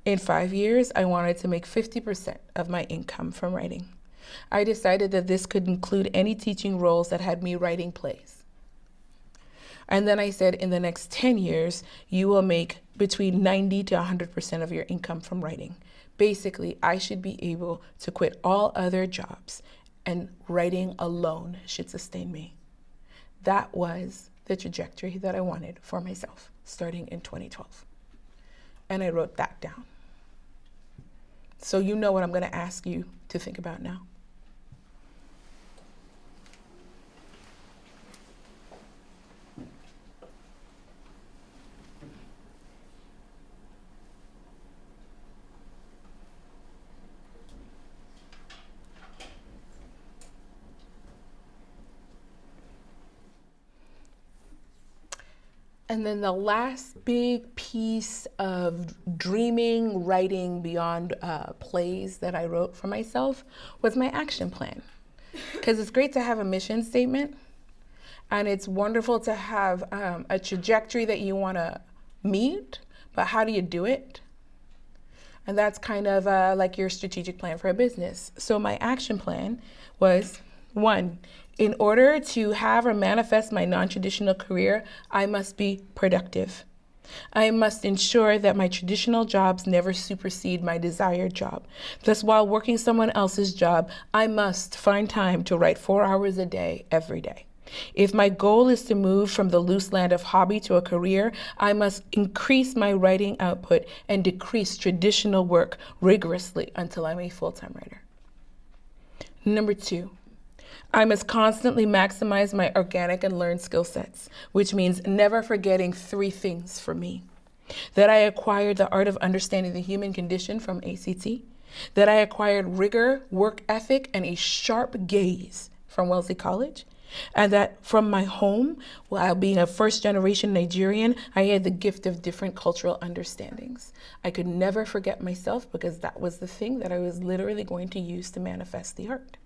In 5 years, I wanted to make 50% of my income from writing. I decided that this could include any teaching roles that had me writing plays. And then I said, in the next 10 years, you will make between 90 to 100% of your income from writing. Basically, I should be able to quit all other jobs, and writing alone should sustain me. That was the trajectory that I wanted for myself, starting in 2012. And I wrote that down. So you know what I'm going to ask you to think about now. And then the last big piece of dreaming, writing beyond plays that I wrote for myself was my action plan. Because it's great to have a mission statement, and it's wonderful to have a trajectory that you want to meet, but how do you do it? And that's kind of like your strategic plan for a business. So my action plan was, 1, in order to have or manifest my non-traditional career, I must be productive. I must ensure that my traditional jobs never supersede my desired job. Thus, while working someone else's job, I must find time to write 4 hours a day, every day. If my goal is to move from the loose land of hobby to a career, I must increase my writing output and decrease traditional work rigorously until I'm a full-time writer. Number 2, I must constantly maximize my organic and learned skill sets, which means never forgetting 3 things for me. That I acquired the art of understanding the human condition from ACT, that I acquired rigor, work ethic, and a sharp gaze from Wellesley College, and that from my home, while being a first-generation Nigerian, I had the gift of different cultural understandings. I could never forget myself, because that was the thing that I was literally going to use to manifest the art.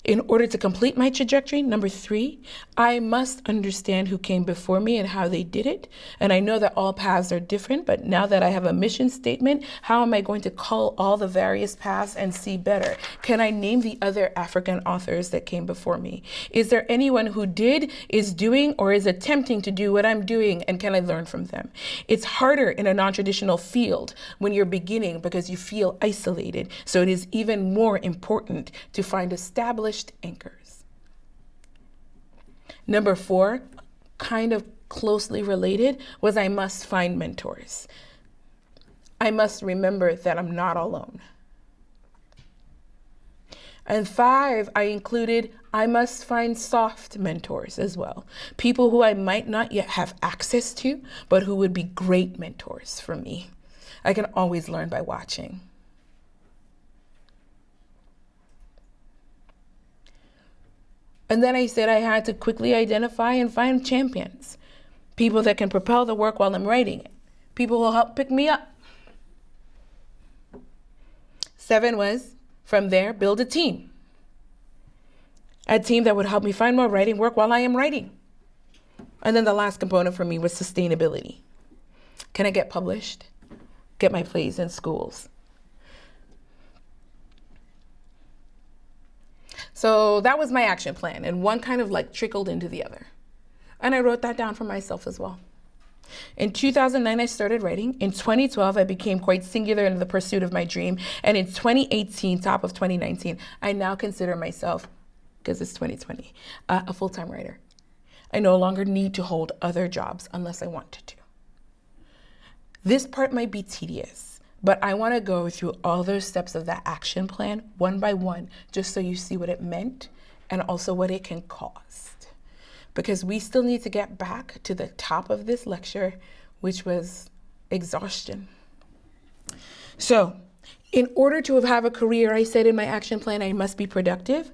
In order to complete my trajectory, number 3, I must understand who came before me and how they did it. And I know that all paths are different, but now that I have a mission statement, how am I going to cull all the various paths and see better? Can I name the other African authors that came before me? Is there anyone who did, is doing, or is attempting to do what I'm doing, and can I learn from them? It's harder in a non-traditional field when you're beginning because you feel isolated. So it is even more important to find established anchors. Number 4, kind of closely related, was I must find mentors. I must remember that I'm not alone. And 5, I included, I must find soft mentors as well. People who I might not yet have access to, but who would be great mentors for me. I can always learn by watching. And then I said I had to quickly identify and find champions, people that can propel the work while I'm writing it, people who will help pick me up. 7 was, from there, build a team that would help me find more writing work while I am writing. And then the last component for me was sustainability. Can I get published? Get my plays in schools? So that was my action plan, and one kind of like trickled into the other. And I wrote that down for myself as well. In 2009, I started writing. In 2012, I became quite singular in the pursuit of my dream. And in 2018, top of 2019, I now consider myself, because it's 2020, a full-time writer. I no longer need to hold other jobs unless I wanted to. This part might be tedious, but I want to go through all those steps of that action plan one by one, just so you see what it meant and also what it can cost. Because we still need to get back to the top of this lecture, which was exhaustion. So, in order to have a career, I said in my action plan, I must be productive.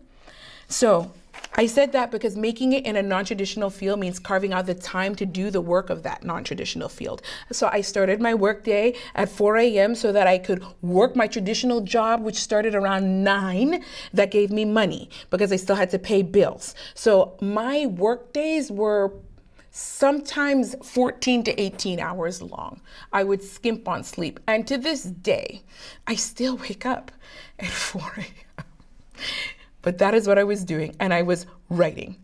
So, I said that because making it in a non-traditional field means carving out the time to do the work of that non-traditional field. So I started my work day at 4 a.m. so that I could work my traditional job, which started around 9, that gave me money because I still had to pay bills. So my work days were sometimes 14 to 18 hours long. I would skimp on sleep. And to this day, I still wake up at 4 a.m. But that is what I was doing, and I was writing.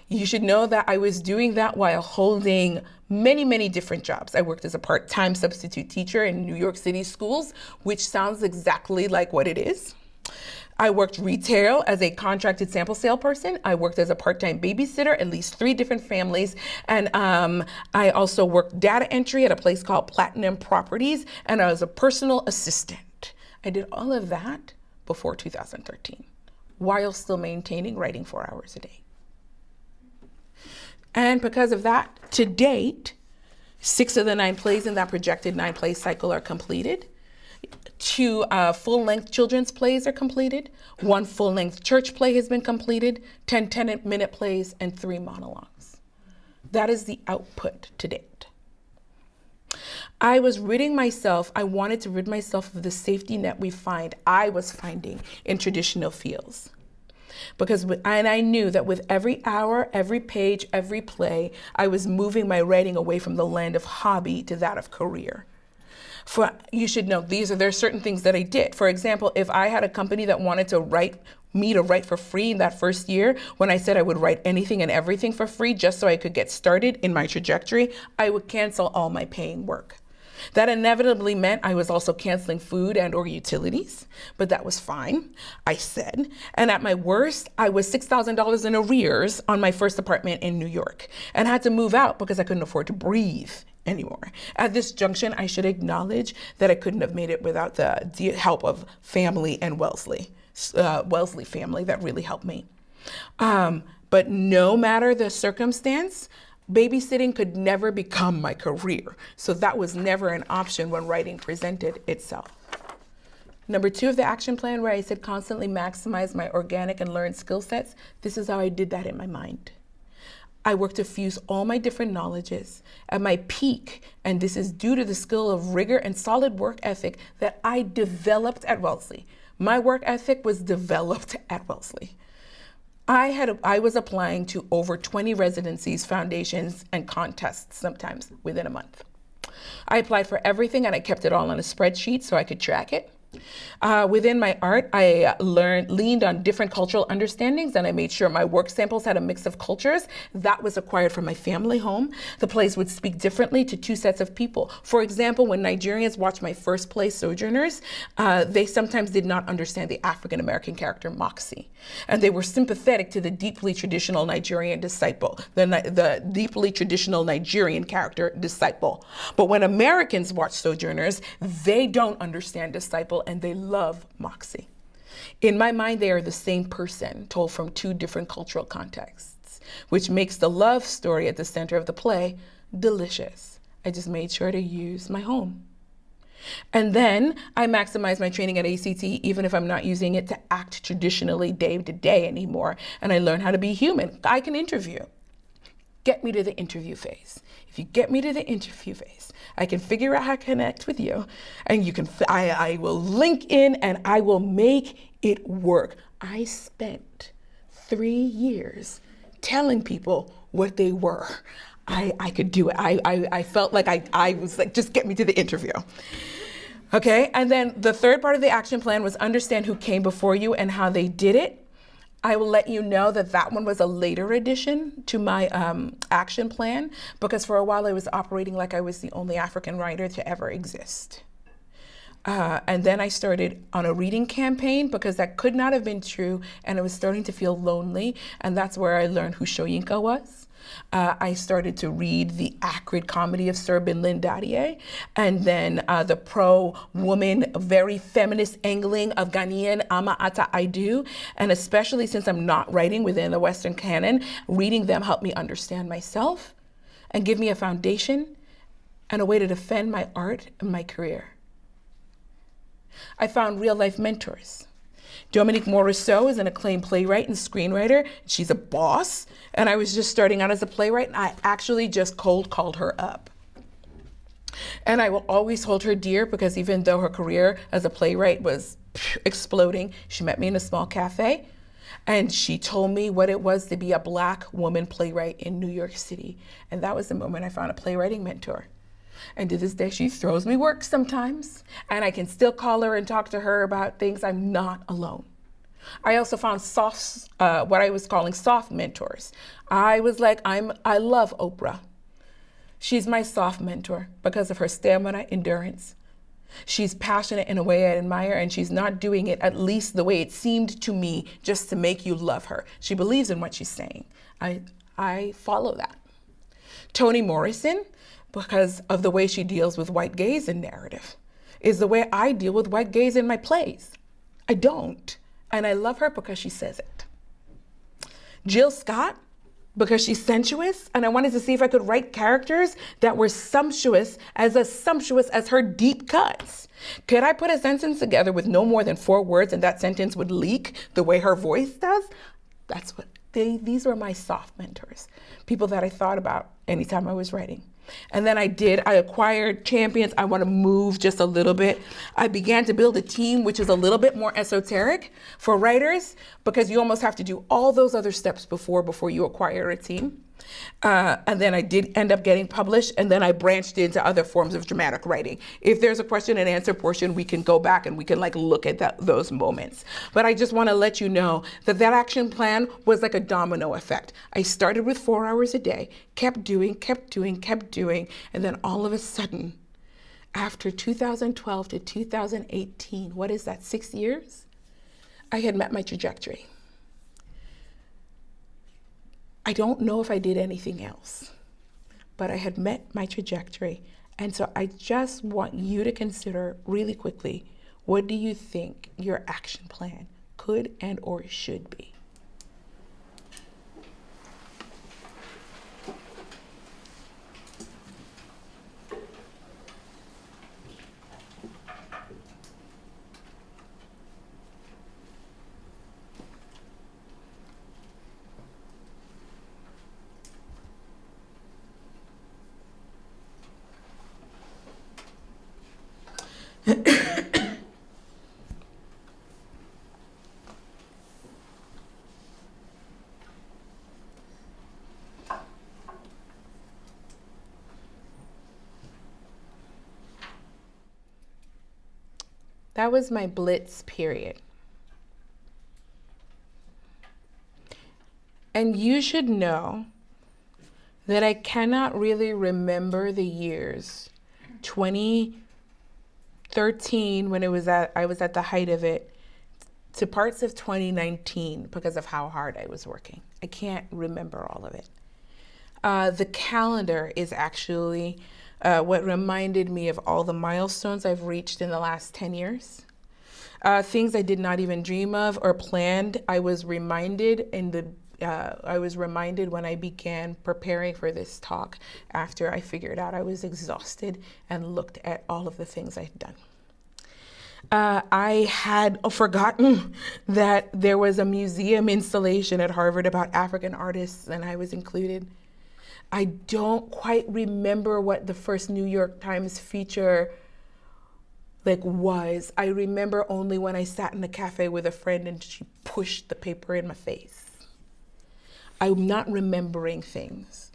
You should know that I was doing that while holding many, many different jobs. I worked as a part-time substitute teacher in New York City schools, which sounds exactly like what it is. I worked retail as a contracted sample salesperson. I worked as a part-time babysitter, at least 3 different families. And I also worked data entry at a place called Platinum Properties, and I was a personal assistant. I did all of that before 2013. While still maintaining writing 4 hours a day. And because of that, to date, 6 of the 9 plays in that projected 9-play cycle are completed. 2 full-length children's plays are completed. 1 full-length church play has been completed. 10 10-minute plays and 3 monologues. That is the output to date. I was ridding myself, I wanted to rid myself of the safety net I was finding in traditional fields. And I knew that with every hour, every page, every play, I was moving my writing away from the land of hobby to that of career. You should know, there are certain things that I did. For example, if I had a company that wanted to write for free in that first year, when I said I would write anything and everything for free just so I could get started in my trajectory, I would cancel all my paying work. That inevitably meant I was also canceling food and or utilities, but that was fine, I said. And at my worst, I was $6,000 in arrears on my first apartment in New York and had to move out because I couldn't afford to breathe anymore. At this junction, I should acknowledge that I couldn't have made it without the help of family and Wellesley family that really helped me. But no matter the circumstance, babysitting could never become my career. So that was never an option when writing presented itself. Number 2 of the action plan, where I said constantly maximize my organic and learned skill sets, this is how I did that in my mind. I worked to fuse all my different knowledges at my peak, and this is due to the skill of rigor and solid work ethic that I developed at Wellesley. My work ethic was developed at Wellesley. I was applying to over 20 residencies, foundations, and contests sometimes within a month. I applied for everything and I kept it all on a spreadsheet so I could track it. Within my art, I leaned on different cultural understandings, and I made sure my work samples had a mix of cultures. That was acquired from my family home. The plays would speak differently to two sets of people. For example, when Nigerians watched my first play, Sojourners, they sometimes did not understand the African-American character Moxie, and they were sympathetic to the deeply traditional Nigerian disciple, the deeply traditional Nigerian character Disciple. But when Americans watch Sojourners, they don't understand Disciple, and they love Moxie. In my mind, they are the same person told from two different cultural contexts, which makes the love story at the center of the play delicious. I just made sure to use my home. And then I maximize my training at ACT, even if I'm not using it to act traditionally day to day anymore. And I learn how to be human. I can interview. Get me to the interview phase. If you get me to the interview phase, I can figure out how to connect with you, and I will link in and I will make it work. I spent 3 years telling people what they were. I could do it. I felt like I was like, just get me to the interview. Okay, and then the third part of the action plan was understand who came before you and how they did it. I will let you know that that one was a later addition to my action plan, because for a while I was operating like I was the only African writer to ever exist. And then I started on a reading campaign, because that could not have been true, and I was starting to feel lonely, and that's where I learned who Soyinka was. I started to read the acrid comedy of Sir Binlin Dadier, and then the pro-woman, very feminist angling of Ghanaian Ama Ata Aidu. And especially since I'm not writing within the Western canon, reading them helped me understand myself and give me a foundation and a way to defend my art and my career. I found real-life mentors. Dominique Morisseau is an acclaimed playwright and screenwriter. She's a boss, and I was just starting out as a playwright, and I actually just cold called her up. And I will always hold her dear, because even though her career as a playwright was exploding, she met me in a small cafe, and she told me what it was to be a Black woman playwright in New York City. And that was the moment I found a playwriting mentor. And to this day, she throws me work sometimes, and I can still call her and talk to her about things. I'm not alone. I also found what I was calling soft mentors. I was like, I love Oprah. She's my soft mentor because of her stamina, endurance. She's passionate in a way I admire, and she's not doing it, at least the way it seemed to me, just to make you love her. She believes in what she's saying. I follow that. Toni Morrison, because of the way she deals with white gaze in narrative, is the way I deal with white gaze in my plays. I don't. And I love her because she says it. Jill Scott, because she's sensuous, and I wanted to see if I could write characters that were sumptuous as her deep cuts. Could I put a sentence together with no more than 4 words and that sentence would leak the way her voice does? These were my soft mentors, people that I thought about anytime I was writing. And then I acquired champions. I want to move just a little bit. I began to build a team, which is a little bit more esoteric for writers, because you almost have to do all those other steps before you acquire a team. And then I did end up getting published, and then I branched into other forms of dramatic writing. If there's a question and answer portion, we can go back and we can look at those moments. But I just want to let you know that action plan was like a domino effect. I started with 4 hours a day, kept doing, and then all of a sudden, after 2012 to 2018, what is that, 6 years? I had met my trajectory. I don't know if I did anything else, but I had met my trajectory. And so I just want you to consider really quickly, what do you think your action plan could and or should be? That was my blitz period. And you should know that I cannot really remember the years 2013 when I was at the height of it to parts of 2019 because of how hard I was working. I can't remember all of it. The calendar is actually what reminded me of all the milestones I've reached in the last 10 years. Things I did not even dream of or planned. I was reminded when I began preparing for this talk after I figured out I was exhausted and looked at all of the things I'd done. I had forgotten that there was a museum installation at Harvard about African artists and I was included. I don't quite remember what the first New York Times feature was. I remember only when I sat in a cafe with a friend and she pushed the paper in my face. I'm not remembering things.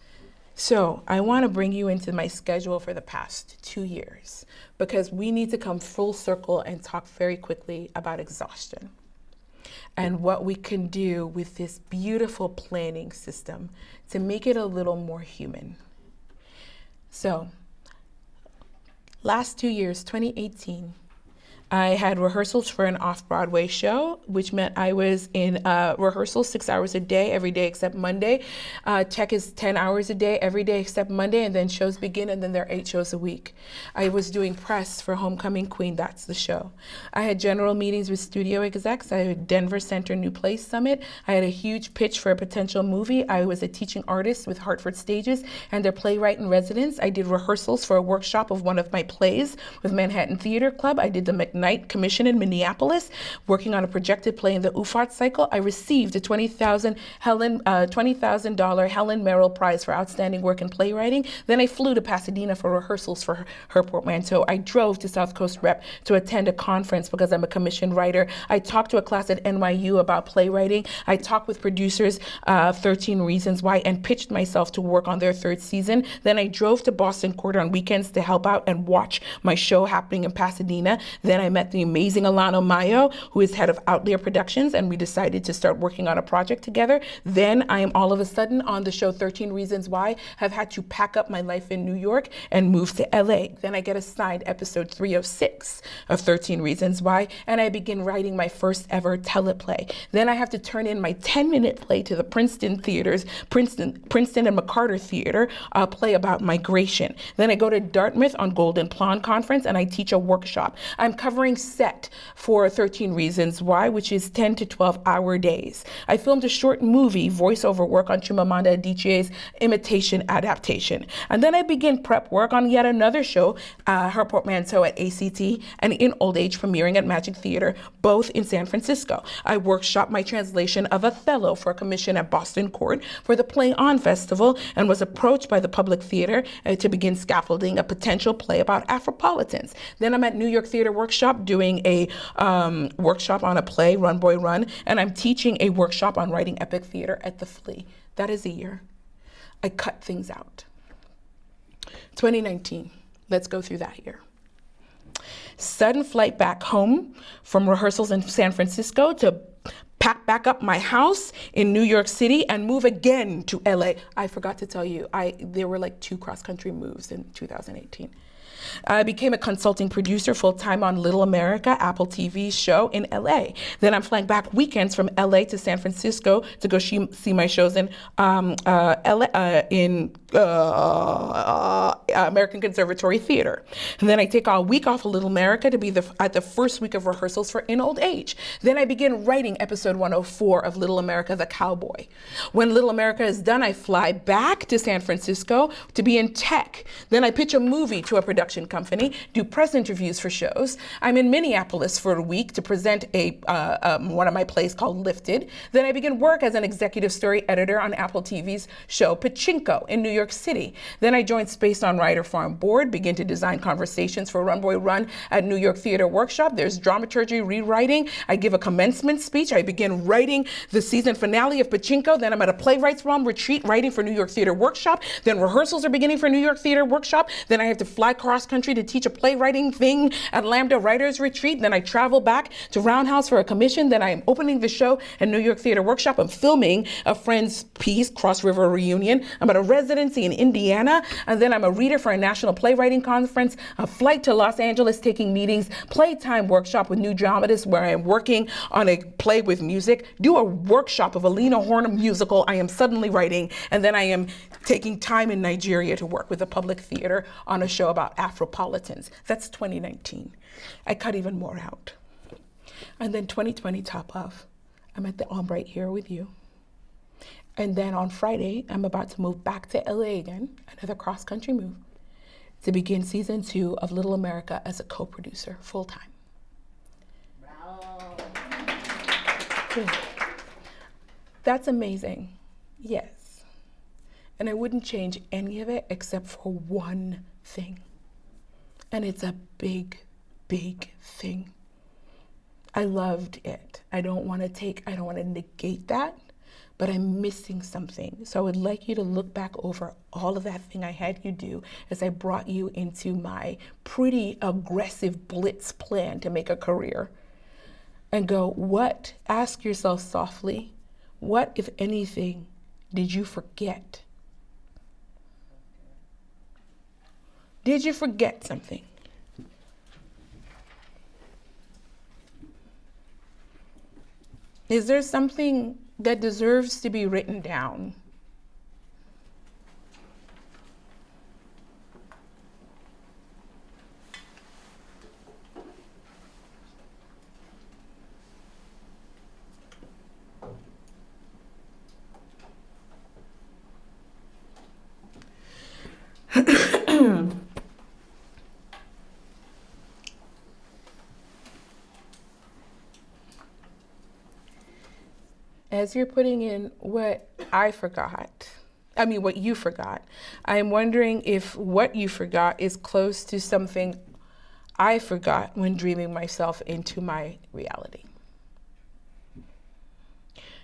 So I want to bring you into my schedule for the past 2 years because we need to come full circle and talk very quickly about exhaustion and what we can do with this beautiful planning system to make it a little more human. So last 2 years, 2018, I had rehearsals for an off-Broadway show, which meant I was in rehearsals 6 hours a day, every day except Monday. Tech is 10 hours a day, every day except Monday, and then shows begin, and then there are 8 shows a week. I was doing press for Homecoming Queen, that's the show. I had general meetings with studio execs. I had Denver Center New Place Summit. I had a huge pitch for a potential movie. I was a teaching artist with Hartford Stages and their playwright in residence. I did rehearsals for a workshop of one of my plays with Manhattan Theater Club. I did the McKnight Commission in Minneapolis, working on a projected play in the UFART cycle. I received a $20,000 Helen Merrill Prize for outstanding work in playwriting. Then I flew to Pasadena for rehearsals for her portmanteau. I drove to South Coast Rep to attend a conference because I'm a commissioned writer. I talked to a class at NYU about playwriting. I talked with producers 13 Reasons Why and pitched myself to work on their 3rd season. Then I drove to Boston Court on weekends to help out and watch my show happening in Pasadena. Then I met the amazing Alano Mayo, who is head of Outlier Productions, and we decided to start working on a project together. Then I am all of a sudden on the show 13 Reasons Why, have had to pack up my life in New York and move to LA. Then I get assigned episode 306 of 13 Reasons Why, and I begin writing my first ever teleplay. Then I have to turn in my 10-minute play to the Princeton and McCarter Theater, a play about migration. Then I go to Dartmouth on Golden Pond Conference and I teach a workshop. I'm covering set for 13 Reasons Why, which is 10 to 12-hour days. I filmed a short movie, voiceover work on Chimamanda Adichie's imitation adaptation. And then I begin prep work on yet another show, her portmanteau at ACT, and in Old Age premiering at Magic Theater, both in San Francisco. I workshop my translation of Othello for a commission at Boston Court for the Play On Festival and was approached by the Public Theater to begin scaffolding a potential play about Afropolitans. Then I'm at New York Theater Workshop doing a workshop on a play, Run Boy Run, and I'm teaching a workshop on writing epic theater at the Flea. That is a year. I cut things out. 2019, let's go through that year. Sudden flight back home from rehearsals in San Francisco to pack back up my house in New York City and move again to LA. I forgot to tell you, there were 2 cross-country moves in 2018. I became a consulting producer full-time on Little America, Apple TV's show in LA. Then I'm flying back weekends from LA to San Francisco to go see my shows in American Conservatory Theater. And then I take a week off of Little America to be at the first week of rehearsals for In Old Age. Then I begin writing episode 104 of Little America, the Cowboy. When Little America is done, I fly back to San Francisco to be in tech. Then I pitch a movie to a production company, do press interviews for shows. I'm in Minneapolis for a week to present one of my plays called Lifted. Then I begin work as an executive story editor on Apple TV's show Pachinko in New York City. Then I joined Space on Writer Farm Board, begin to design conversations for Run Boy Run at New York Theater Workshop. There's dramaturgy rewriting. I give a commencement speech. I begin writing the season finale of Pachinko. Then I'm at a Playwrights retreat writing for New York Theater Workshop. Then rehearsals are beginning for New York Theater Workshop. Then I have to fly across cross country to teach a playwriting thing at Lambda Writers Retreat. Then I travel back to Roundhouse for a commission. Then I am opening the show at New York Theater Workshop. I'm filming a friend's piece, Cross River Reunion. I'm at a residency in Indiana. And then I'm a reader for a national playwriting conference, a flight to Los Angeles taking meetings, playtime workshop with new dramatists where I am working on a play with music, do a workshop of a Lena Horne musical I am suddenly writing, and then I am taking time in Nigeria to work with the public theater on a show about Afropolitans. That's 2019. I cut even more out. And then 2020 top off, I'm at the Albright here with you. And then on Friday, I'm about to move back to LA again, another cross-country move, to begin season 2 of Little America as a co-producer, full-time. Bravo. That's amazing, yes. And I wouldn't change any of it except for one thing. And it's a big, big thing. I loved it. I don't want to negate that, but I'm missing something. So I would like you to look back over all of that thing I had you do as I brought you into my pretty aggressive blitz plan to make a career. And go, ask yourself softly, what, if anything, did you forget? Did you forget something? Is there something that deserves to be written down? As you're putting in what you forgot, I'm wondering if what you forgot is close to something I forgot when dreaming myself into my reality.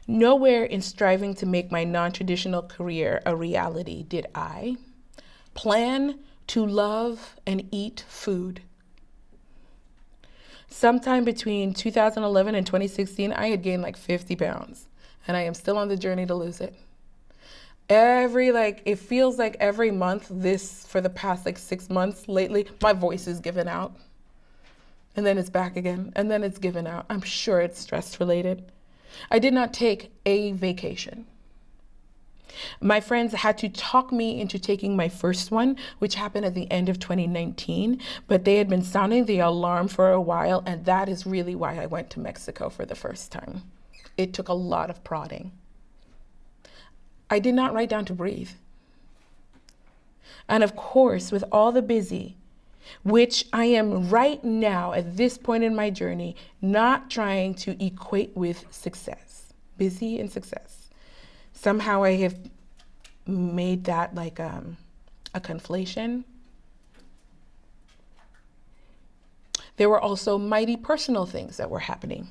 Nowhere in striving to make my non-traditional career a reality did I plan to love and eat food. Sometime between 2011 and 2016, I had gained like 50 pounds. And I am still on the journey to lose it. It feels like every month for the past 6 months lately, my voice is given out. And then it's back again, and then it's given out. I'm sure it's stress related. I did not take a vacation. My friends had to talk me into taking my first one, which happened at the end of 2019, but they had been sounding the alarm for a while, and that is really why I went to Mexico for the first time. It took a lot of prodding. I did not write down to breathe. And of course, with all the busy, which I am right now at this point in my journey, not trying to equate with success, busy and success. Somehow I have made that like a conflation. There were also mighty personal things that were happening.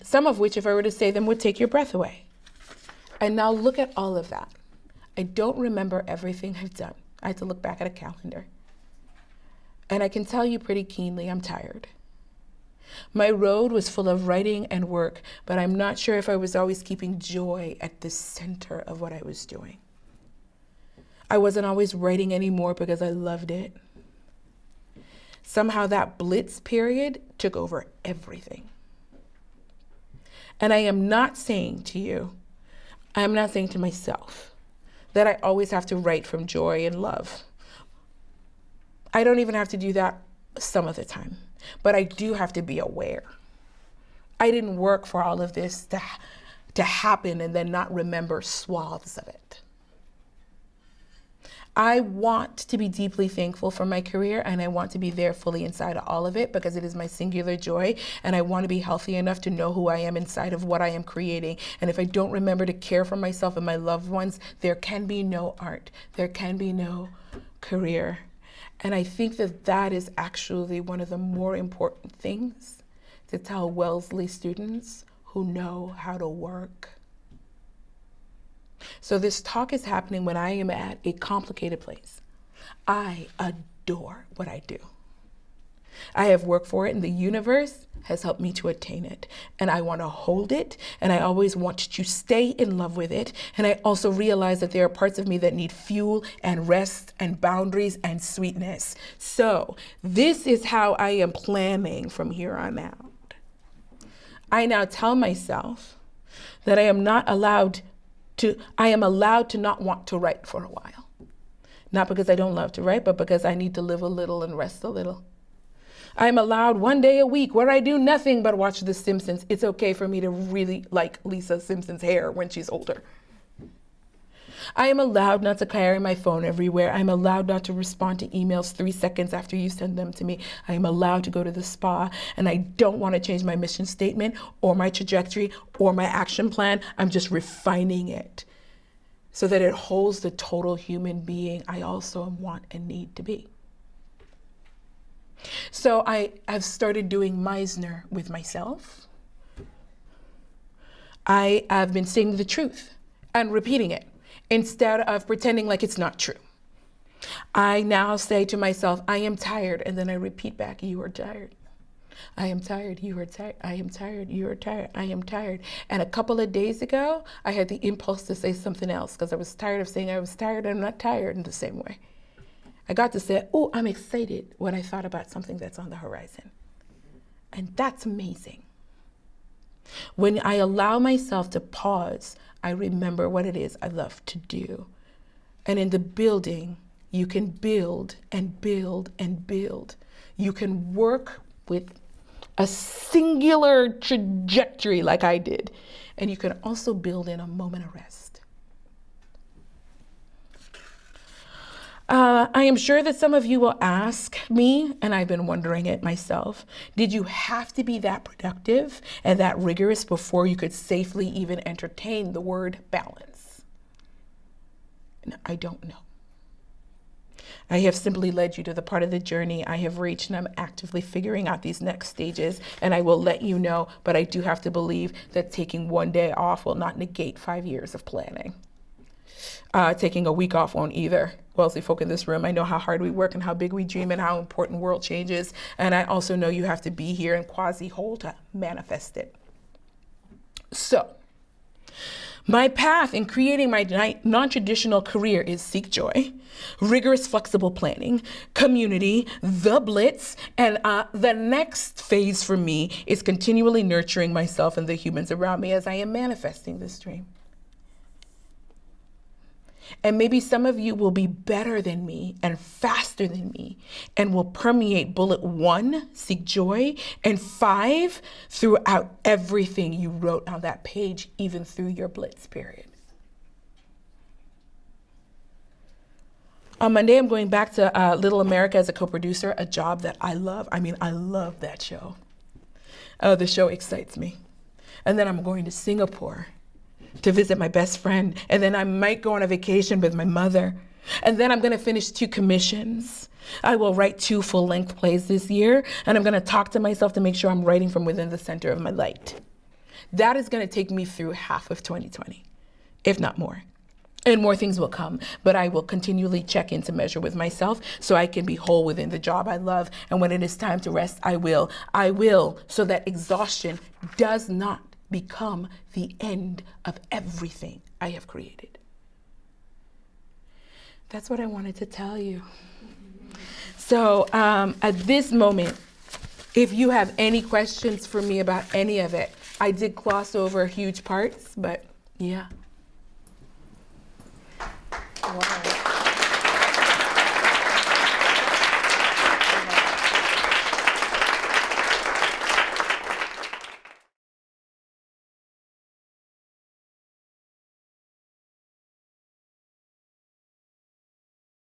Some of which, if I were to say them, would take your breath away. And now look at all of that. I don't remember everything I've done. I had to look back at a calendar. And I can tell you pretty keenly, I'm tired. My road was full of writing and work, but I'm not sure if I was always keeping joy at the center of what I was doing. I wasn't always writing anymore because I loved it. Somehow that blitz period took over everything. And I am not saying to you, I'm not saying to myself that I always have to write from joy and love. I don't even have to do that some of the time, but I do have to be aware. I didn't work for all of this to happen and then not remember swaths of it. I want to be deeply thankful for my career, and I want to be there fully inside of all of it because it is my singular joy, and I want to be healthy enough to know who I am inside of what I am creating. And if I don't remember to care for myself and my loved ones, there can be no art. There can be no career. And I think that is actually one of the more important things to tell Wellesley students who know how to work. So this talk is happening when I am at a complicated place. I adore what I do. I have worked for it, and the universe has helped me to attain it. And I want to hold it, and I always want to stay in love with it. And I also realize that there are parts of me that need fuel and rest and boundaries and sweetness. So this is how I am planning from here on out. I now tell myself that I am allowed to not want to write for a while. Not because I don't love to write, but because I need to live a little and rest a little. I'm allowed one day a week where I do nothing but watch The Simpsons. It's okay for me to really like Lisa Simpson's hair when she's older. I am allowed not to carry my phone everywhere. I'm allowed not to respond to emails 3 seconds after you send them to me. I am allowed to go to the spa, and I don't want to change my mission statement or my trajectory or my action plan. I'm just refining it so that it holds the total human being I also want and need to be. So I've started doing Meisner with myself. I have been saying the truth and repeating it instead of pretending like it's not true. I now say to myself, I am tired, and then I repeat back, you are tired. I am tired, you are tired. I am tired, you are tired. I am tired. And a couple of days ago, I had the impulse to say something else because I was tired of saying I was tired, and I'm not tired in the same way. I got to say, oh, I'm excited when I thought about something that's on the horizon. And that's amazing. When I allow myself to pause, I remember what it is I love to do. And in the building, you can build and build and build. You can work with a singular trajectory like I did. And you can also build in a moment of rest. I am sure that some of you will ask me, and I've been wondering it myself, did you have to be that productive and that rigorous before you could safely even entertain the word balance? No, I don't know. I have simply led you to the part of the journey I have reached, and I'm actively figuring out these next stages, and I will let you know, but I do have to believe that taking one day off will not negate 5 years of planning. Taking a week off won't either. Wellesley folk in this room, I know how hard we work and how big we dream and how important world change is. And I also know you have to be here and quasi-whole to manifest it. So, my path in creating my non-traditional career is seek joy, rigorous flexible planning, community, the blitz, and the next phase for me is continually nurturing myself and the humans around me as I am manifesting this dream. And maybe some of you will be better than me and faster than me and will permeate bullet 1, seek joy, and 5 throughout everything you wrote on that page, even through your blitz period. On Monday, I'm going back to Little America as a co-producer, a job that I love. I mean, I love that show. The show excites me. And then I'm going to Singapore to visit my best friend, and then I might go on a vacation with my mother. And then I'm gonna finish 2 commissions. I will write 2 full-length plays this year, and I'm gonna talk to myself to make sure I'm writing from within the center of my light. That is gonna take me through half of 2020, if not more. And more things will come, but I will continually check in to measure with myself so I can be whole within the job I love. And when it is time to rest, I will, so that exhaustion does not become the end of everything I have created. That's what I wanted to tell you. So at this moment, if you have any questions for me about any of it, I did gloss over huge parts, but yeah. Wow.